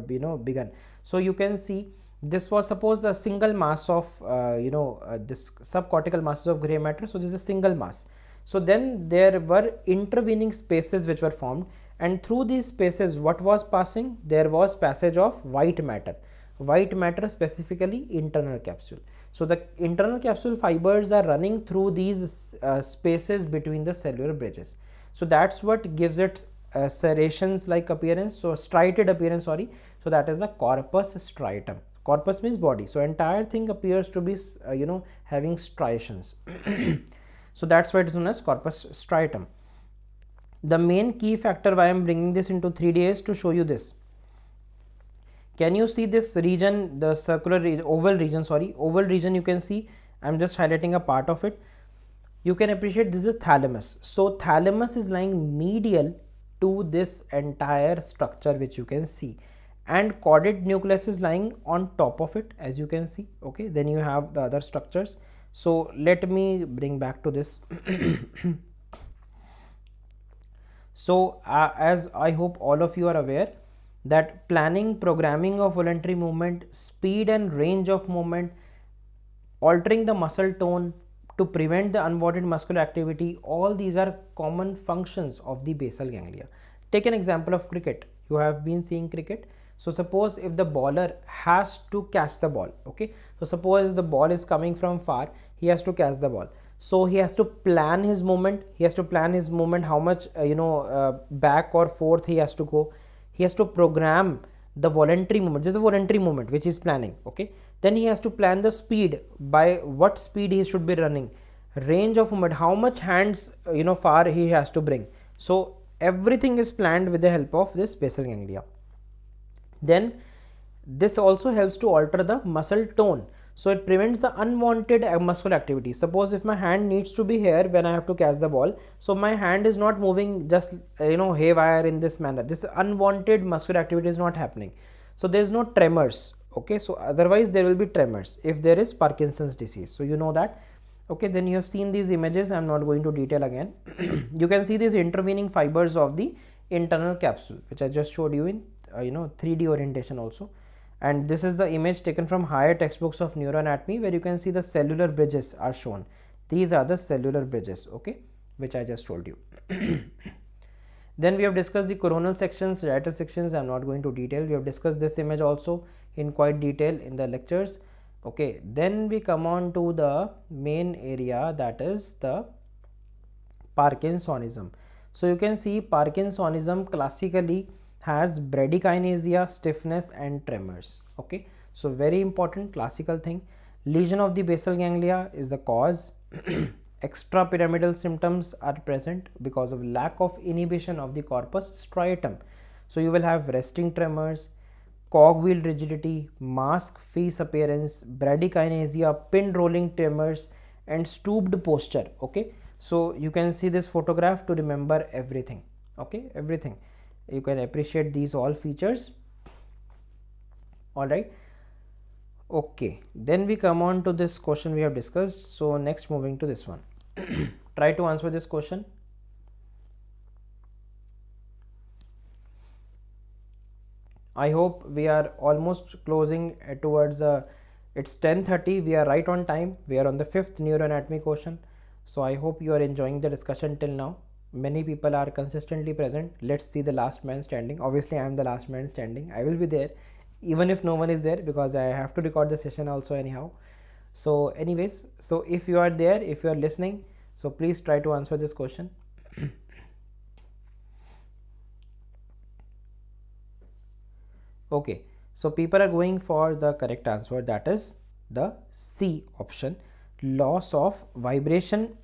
begun. So you can see this was suppose the single mass of this subcortical masses of gray matter. So this is a single mass. So then there were intervening spaces which were formed, and through these spaces what was passing? There was passage of white matter, specifically internal capsule. So the internal capsule fibers are running through these spaces between the cellular bridges. So that's what gives it serrations like appearance, so striated appearance, sorry. So that is the corpus striatum. Corpus means body, so entire thing appears to be having striations. So that's why it is known as corpus striatum. The main key factor why I am bringing this into 3D is to show you this. Can you see this region, the circular oval region? You can see I am just highlighting a part of it. You can appreciate this is thalamus. So thalamus is lying medial to this entire structure which you can see, and caudate nucleus is lying on top of it, as you can see. Okay, then you have the other structures. So let me bring back to this. So as I hope all of you are aware that planning, programming of voluntary movement, speed and range of movement, altering the muscle tone to prevent the unwanted muscular activity, all these are common functions of the basal ganglia. Take an example of cricket. You have been seeing cricket. So suppose if the bowler has to catch the ball, okay, so suppose the ball is coming from far, he has to catch the ball. So he has to plan his movement, how much back or forth he has to go. He has to program the voluntary movement. This is a voluntary movement which is planning. Okay, then he has to plan the speed, by what speed he should be running, range of movement, how much hands far he has to bring. So everything is planned with the help of this basal ganglia. Then this also helps to alter the muscle tone. So it prevents the unwanted muscular activity. Suppose if my hand needs to be here when I have to catch the ball, so my hand is not moving just haywire in this manner. This unwanted muscular activity is not happening. So there is no tremors. Okay, so otherwise there will be tremors if there is Parkinson's disease. So you know that. Okay, then you have seen these images. I am not going to detail again. You can see these intervening fibers of the internal capsule, which I just showed you in 3D orientation also. And this is the image taken from higher textbooks of neuroanatomy, where you can see the cellular bridges are shown. These are the cellular bridges, okay, which I just told you. Then we have discussed the coronal sections, radial sections. I am not going to detail. We have discussed this image also in quite detail in the lectures. Okay, then we come on to the main area, that is the Parkinsonism. So you can see Parkinsonism classically has bradykinesia, stiffness and tremors. Okay, so very important classical thing. Lesion of the basal ganglia is the cause. Extrapyramidal symptoms are present because of lack of inhibition of the corpus striatum. So you will have resting tremors, cogwheel rigidity, mask face appearance, bradykinesia, pin rolling tremors and stooped posture. Okay, so you can see this photograph to remember everything. Okay, everything. You can appreciate these all features. All right. Okay, then we come on to this question we have discussed. So next, moving to this one. Try to answer this question. I hope we are almost closing towards it's 10:30. We are right on time. We are on the 5th neuroanatomy question. So I hope you are enjoying the discussion till now. Many people are consistently present. Let's see the last man standing. Obviously, I am the last man standing. I will be there even if no one is there, because I have to record the session also anyhow. So anyways, so if you are there, if you are listening, so please try to answer this question. Okay, so people are going for the correct answer, that is the C option, loss of vibration,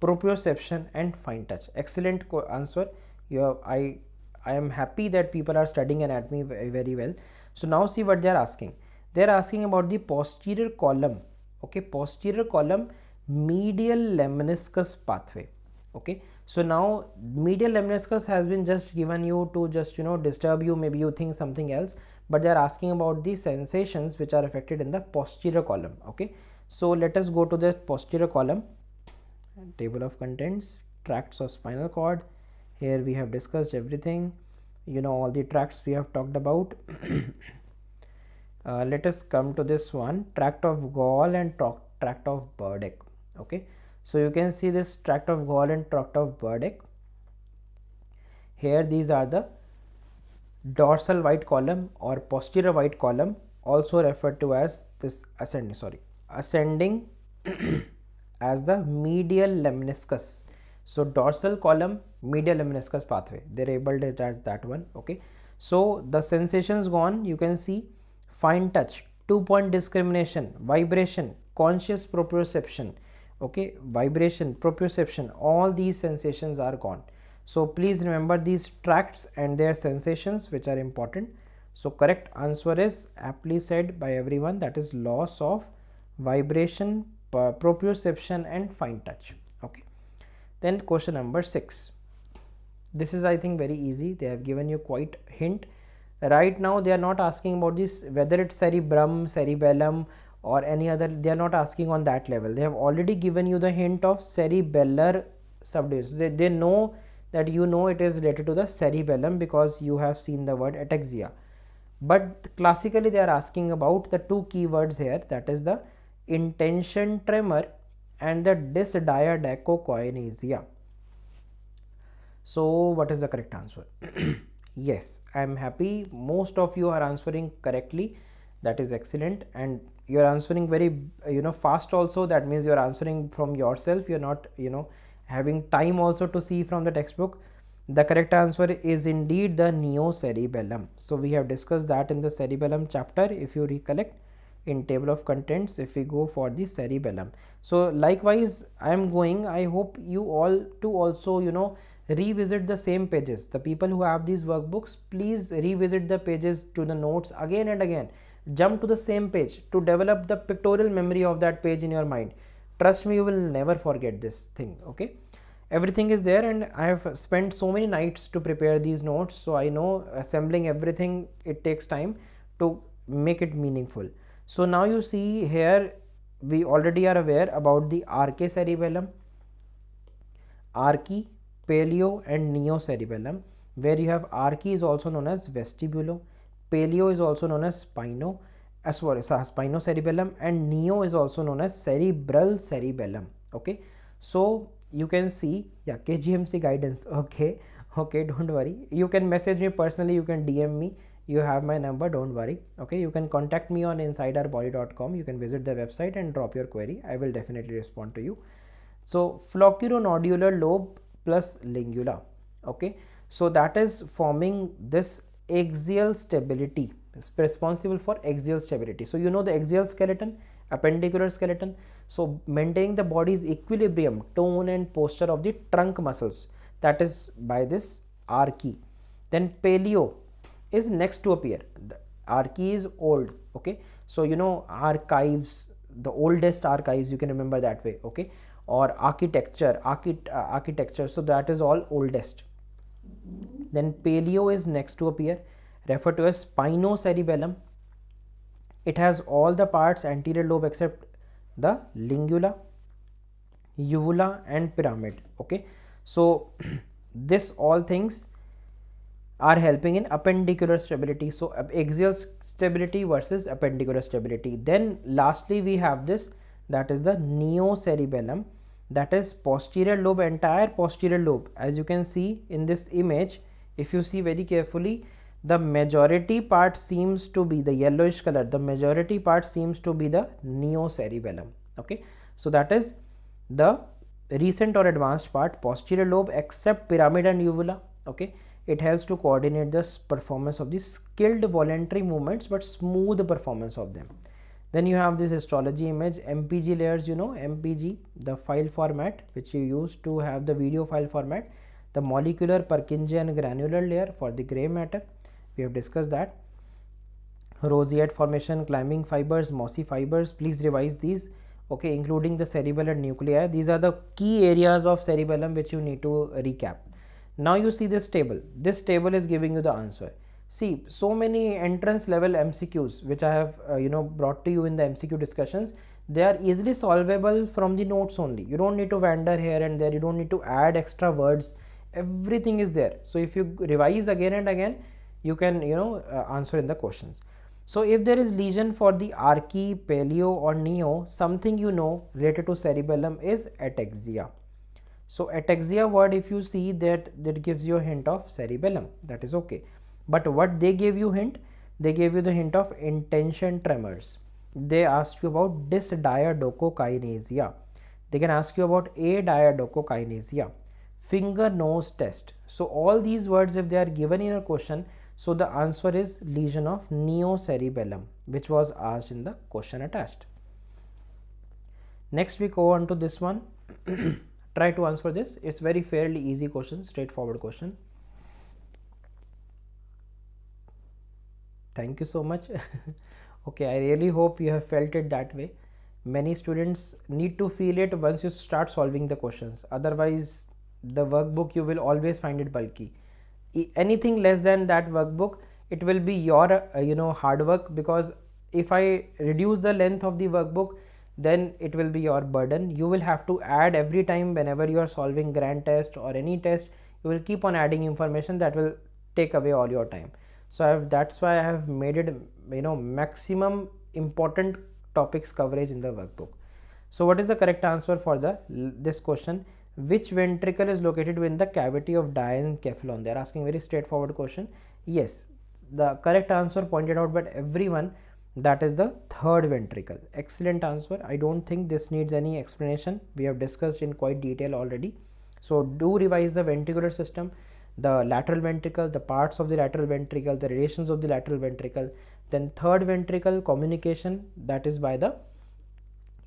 proprioception and fine touch. Excellent answer. I am happy that people are studying anatomy very well. So now see what they are asking. They are asking about the posterior column. Okay, posterior column medial lemniscus pathway. Okay, so now medial lemniscus has been just given you to just disturb you, maybe you think something else, but they are asking about the sensations which are affected in the posterior column. Okay, so let us go to the posterior column. Table of contents, tracts of spinal cord. Here we have discussed everything, all the tracts we have talked about. Let us come to this one, tract of Gall and tract of Burdick. Okay, so you can see this tract of Gall and tract of Burdick. Here these are the dorsal white column or posterior white column, also referred to as this ascending as the medial lemniscus. So dorsal column, medial lemniscus pathway, they labeled it as that one. Okay, so the sensations gone. You can see fine touch, 2-point discrimination, vibration, conscious proprioception. Okay, vibration, proprioception, all these sensations are gone. So please remember these tracts and their sensations, which are important. So correct answer is aptly said by everyone, that is loss of vibration, proprioception and fine touch. Okay, then question number 6. This is, I think, very easy. They have given you quite hint. Right now they are not asking about this, whether it's cerebrum, cerebellum or any other. They are not asking on that level. They have already given you the hint of cerebellar subdivision. They know that it is related to the cerebellum because you have seen the word ataxia. But classically they are asking about the two keywords here, that is the intention tremor and the dysdiadochokinesia. So what is the correct answer? Yes, I am happy most of you are answering correctly. That is excellent. And you're answering very fast also, that means you're answering from yourself, you're not having time also to see from the textbook. The correct answer is indeed the neocerebellum. So we have discussed that in the cerebellum chapter, if you recollect, in table of contents, if we go for the cerebellum. So likewise I hope you all to also revisit the same pages. The people who have these workbooks, please revisit the pages to the notes again and again. Jump to the same page to develop the pictorial memory of that page in your mind. Trust me, you will never forget this thing. Okay, everything is there, and I have spent so many nights to prepare these notes, so I know assembling everything, it takes time to make it meaningful. So now you see here, we already are aware about the archaeocerebellum, archae, paleo and neocerebellum, where you have archae is also known as vestibulo, paleo is also known as spinocerebellum, and neo is also known as cerebral cerebellum. Okay, so you can see, yeah, KGMC guidance. Okay, don't worry, you can message me personally, you can DM me, you have my number, don't worry. Okay, you can contact me on insideourbody.com, you can visit the website and drop your query, I will definitely respond to you. So flocculonodular lobe plus lingula. Okay, so that is forming this axial stability, responsible for axial stability. So the axial skeleton, appendicular skeleton, so maintaining the body's equilibrium, tone and posture of the trunk muscles, that is by this archae. Then paleo is next to appear. The archae is old. Okay, so archives, the oldest archives, you can remember that way. Okay, or architecture, so that is all oldest. Then paleo is next to appear, referred to as spinocerebellum. It has all the parts anterior lobe except the lingula, uvula and pyramid. Okay, so this all things are helping in appendicular stability. So axial stability versus appendicular stability. Then lastly we have this, that is the neocerebellum, that is posterior lobe, entire posterior lobe. As you can see in this image, if you see very carefully, the majority part seems to be the yellowish color, the majority part seems to be the neocerebellum. Okay, so that is the recent or advanced part, posterior lobe except pyramid and uvula. Okay, it helps to coordinate the performance of the skilled voluntary movements but smooth performance of them. Then you have this histology image, MPG layers, MPG, the file format which you use to have the video file format, the molecular, Purkinje and granular layer for the gray matter, we have discussed that. Roseate formation, climbing fibers, mossy fibers, please revise these. Okay, including the cerebellar nuclei, these are the key areas of cerebellum which you need to recap. Now you see this table is giving you the answer. See, so many entrance level MCQs which I have brought to you in the MCQ discussions, they are easily solvable from the notes only. You don't need to wander here and there, you don't need to add extra words, everything is there. So if you revise again and again, you can answer in the questions. So if there is lesion for the archae, paleo or neo, something related to cerebellum is ataxia. So ataxia word, if you see that gives you a hint of cerebellum, that is okay. But what they gave you hint? They gave you the hint of intention tremors. They asked you about dysdiadochokinesia. They can ask you about adiadochokinesia, finger nose test. So all these words, if they are given in a question, so the answer is lesion of neocerebellum, which was asked in the question attached. Next we go on to this one. Try to answer this. It's very fairly easy question, straightforward question. Thank you so much. Okay, I really hope you have felt it that way. Many students need to feel it once you start solving the questions. Otherwise, the workbook, you will always find it bulky. Anything less than that workbook, it will be your hard work, because if I reduce the length of the workbook, then it will be your burden. You will have to add every time whenever you are solving grand test or any test, you will keep on adding information that will take away all your time. So that's why I have made it maximum important topics coverage in the workbook. So what is the correct answer for this question? Which ventricle is located within the cavity of diencephalon? They are asking very straightforward question. Yes, the correct answer pointed out by everyone, that is the third ventricle. Excellent answer. I don't think this needs any explanation. We have discussed in quite detail already. So do revise the ventricular system, the lateral ventricle, the parts of the lateral ventricle, the relations of the lateral ventricle. Then third ventricle communication, that is by the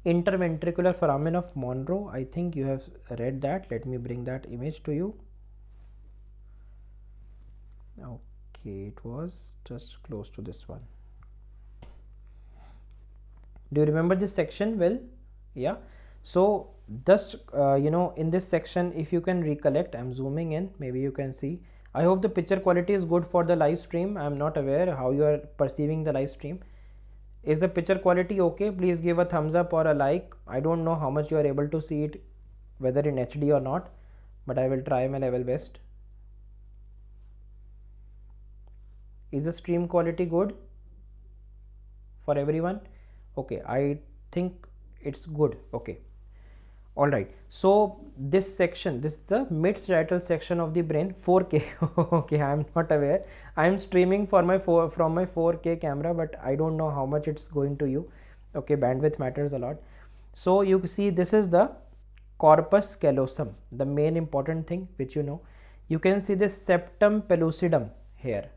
interventricular foramen of Monro. I think you have read that. Let me bring that image to you. Okay, it was just close to this one. Do you remember this section well? Yeah. So just in this section, if you can recollect, I'm zooming in, maybe you can see. I hope the picture quality is good for the live stream. I'm not aware how you are perceiving the live stream. Is the picture quality okay? Please give a thumbs up or a like. I don't know how much you are able to see it, whether in HD or not, but I will try my level best. Is the stream quality good for everyone? Okay, I think it's good. Okay, all right. So this section, this is the mid-striatal section of the brain, 4K. Okay, I'm not aware. I'm streaming from my 4K camera, but I don't know how much it's going to you. Okay, bandwidth matters a lot. So you see, this is the corpus callosum, the main important thing which you know. You can see this septum pellucidum here.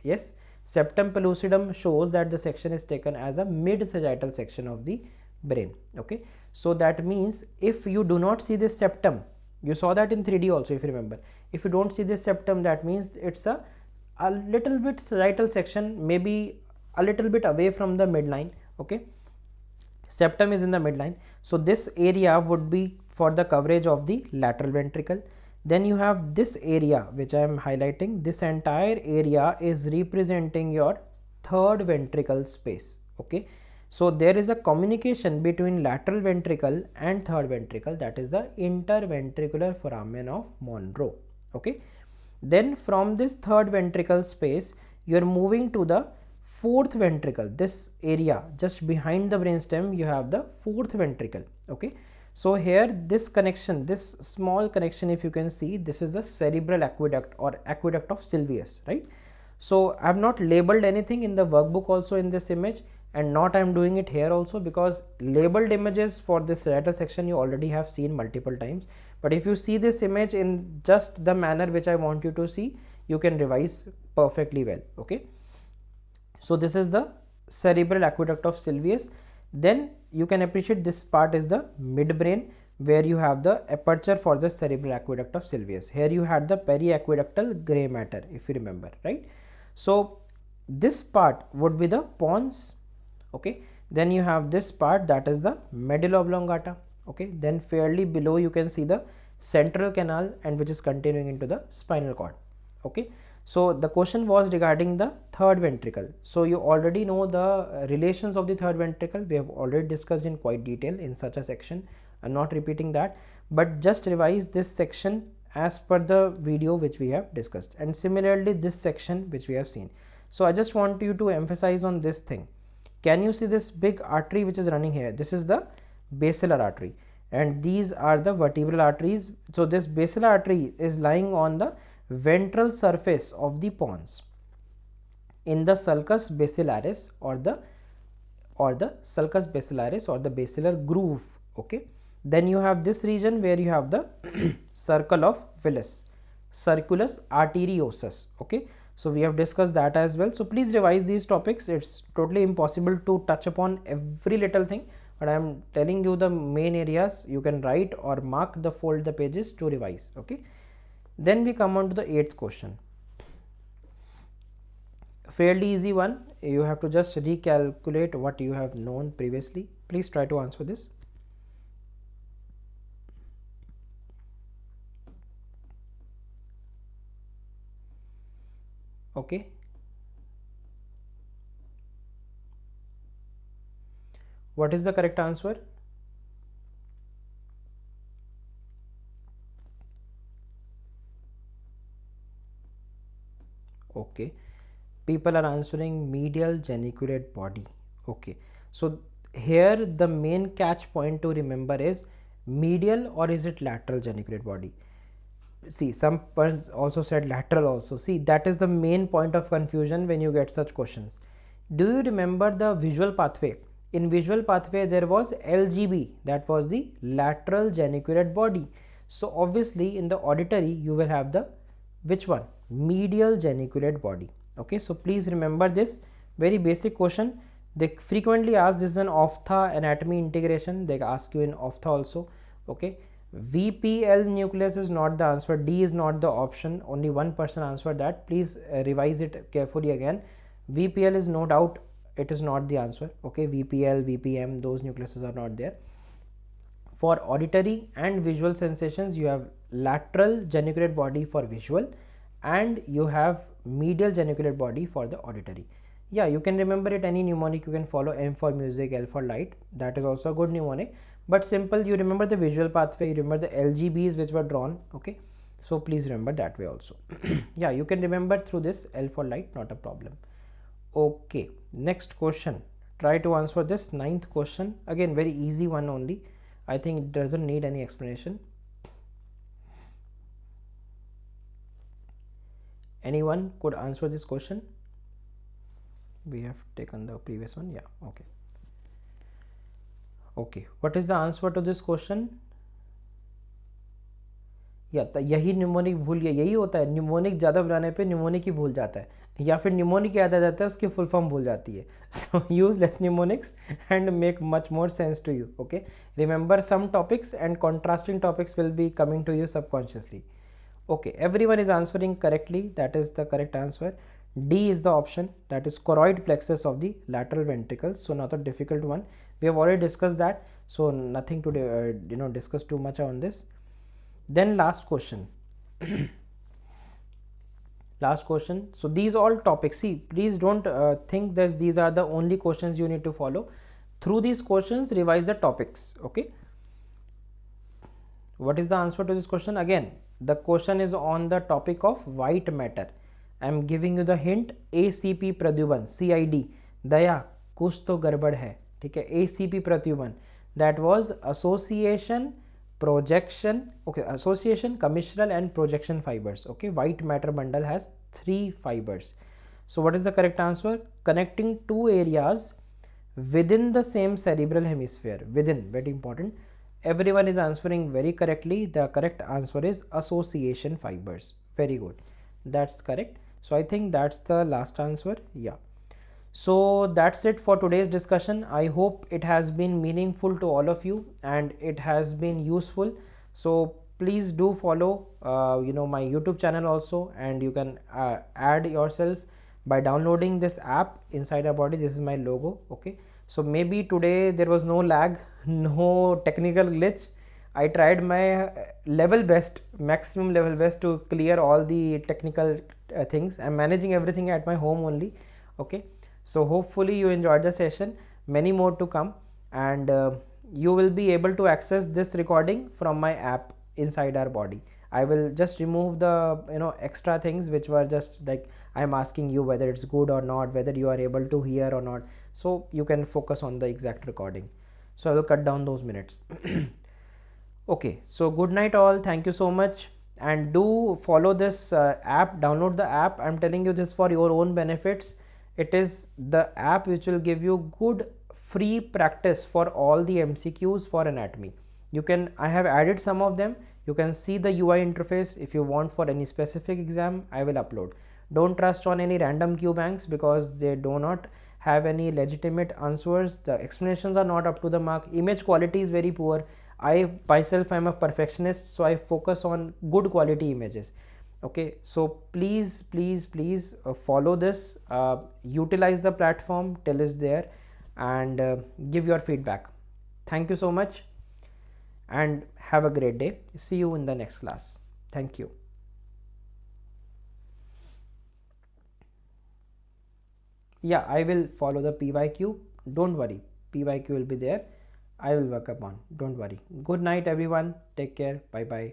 Yes, septum pellucidum shows that the section is taken as a mid-sagittal section of the brain. Okay, so that means if you do not see this septum, you saw that in 3D also, if you remember. If you don't see this septum, that means it's a little bit sagittal section, maybe a little bit away from the midline. Okay, septum is in the midline, so this area would be for the coverage of the lateral ventricle. Then you have this area which I am highlighting. This entire area is representing your third ventricle space. Okay, so there is a communication between lateral ventricle and third ventricle, that is the interventricular foramen of Monro. Okay, then from this third ventricle space, you are moving to the fourth ventricle. This area just behind the brainstem, you have the fourth ventricle. Okay, so here this connection, this small connection, if you can see, this is the cerebral aqueduct or aqueduct of Sylvius, right? So I have not labeled anything in the workbook also in this image, and not I am doing it here also, because labeled images for this sagittal section you already have seen multiple times. But if you see this image in just the manner which I want you to see, you can revise perfectly well. Okay, so this is the cerebral aqueduct of Sylvius. Then you can appreciate this part is the midbrain, where you have the aperture for the cerebral aqueduct of Sylvius. Here you had the periaqueductal gray matter, if you remember, right? So this part would be the pons. Okay, then you have this part, that is the medulla oblongata. Okay, then fairly below you can see the central canal, and which is continuing into the spinal cord. Okay, so the question was regarding the third ventricle. So you already know the relations of the third ventricle. We have already discussed in quite detail in such a section. I'm not repeating that, but just revise this section as per the video which we have discussed, and similarly this section which we have seen. So I just want you to emphasize on this thing. Can you see this big artery which is running here? This is the basilar artery, and these are the vertebral arteries. So this basilar artery is lying on the ventral surface of the pons in the sulcus basilaris or the sulcus basilaris or the basilar groove. Okay, then you have this region where you have the circle of Willis, circulus arteriosus. Okay, so we have discussed that as well. So please revise these topics. It's totally impossible to touch upon every little thing, but I am telling you the main areas. You can write or mark fold the pages to revise. Okay, then we come on to the 8th question. Fairly easy one. You have to just recalculate what you have known previously. Please try to answer this. Okay, what is the correct answer? Okay, people are answering medial geniculate body. Okay, so here the main catch point to remember is medial or is it lateral geniculate body. See, some persons also said lateral also. See, that is the main point of confusion when you get such questions. Do you remember the visual pathway? In visual pathway there was LGB, that was the lateral geniculate body. So obviously in the auditory you will have the which one? Medial geniculate body. Okay, so please remember this very basic question. They frequently ask this is an ophtha anatomy integration. They ask you in ophtha also. Okay, VPL nucleus is not the answer. D is not the option. Only one person answered that. Please revise it carefully again. VPL is no doubt, it is not the answer. Okay, VPL, VPM, those nucleuses are not there. For auditory and visual sensations, you have lateral geniculate body for visual and you have medial geniculate body for the auditory. Yeah, you can remember it, any mnemonic you can follow, M for music, L for light, that is also a good mnemonic, but simple, you remember the visual pathway, you remember the LGBs which were drawn. Okay, so please remember that way also. Yeah, you can remember through this, L for light, not a problem. Okay, next question, try to answer this 9th question, again very easy one only. I think it doesn't need any explanation. Anyone could answer this question? We have taken the previous one. Yeah, okay. Okay, what is the answer to this question? या यही mnemonic भूल गया, यही होता है, mnemonic ज़्यादा बनाने पे न्यूमोनिक ही भूल जाता है, या फिर न्यूमोनिक याद आ जाता है, उसकी फुल फॉर्म भूल जाती है. So use less mnemonics and make much more sense to you. Okay, remember some topics and contrasting topics will be coming to you subconsciously. Okay, everyone is answering correctly, that is the correct answer. D is the option, that is choroid plexus of the lateral ventricle. So not a difficult one, we have already discussed that, so nothing to discuss too much on this. Then last question. Last question. So these all topics, see, please don't think that these are the only questions you need to follow. Through these questions revise the topics. Okay, what is the answer to this question? Again, the question is on the topic of white matter. I am giving you the hint, ACP Pradyuman, CID, दया कुछ तो गड़बड़ है, ठीक है. ACP Pradyuman, that was association, projection, okay, association, commissural and projection fibers. Okay, white matter bundle has 3 fibers. So what is the correct answer? Connecting 2 areas within the same cerebral hemisphere. Within, very important. Everyone is answering very correctly. The correct answer is association fibers. Very good, that's correct. So I think that's the last answer. Yeah, so that's it for today's discussion. I hope it has been meaningful to all of you and it has been useful. So please do follow my YouTube channel also, and you can add yourself by downloading this app Inside Our Body. This is my logo. Okay, so maybe today there was no lag, no technical glitch. I tried my level best, maximum level best to clear all the technical things. I'm managing everything at my home only. Okay, so hopefully you enjoyed the session. Many more to come, and you will be able to access this recording from my app Inside Our Body. I will just remove the extra things which were just like I'm asking you whether it's good or not, whether you are able to hear or not, so you can focus on the exact recording. So I will cut down those minutes. Okay, so good night all, thank you so much, and do follow this app, download the app. I'm telling you this for your own benefits. It is the app which will give you good free practice for all the MCQs for anatomy. I have added some of them. You can see the UI interface. If you want for any specific exam, I will upload. Don't trust on any random Q banks because they do not have any legitimate answers. The explanations are not up to the mark. Image quality is very poor. I myself am a perfectionist, so I focus on good quality images. Okay, so please follow this, utilize the platform till it's there, and give your feedback. Thank you so much and have a great day. See you in the next class. Thank you. Yeah, I will follow the PYQ. Don't worry, PYQ will be there. I will work upon. Don't worry. Good night, everyone. Take care. Bye bye.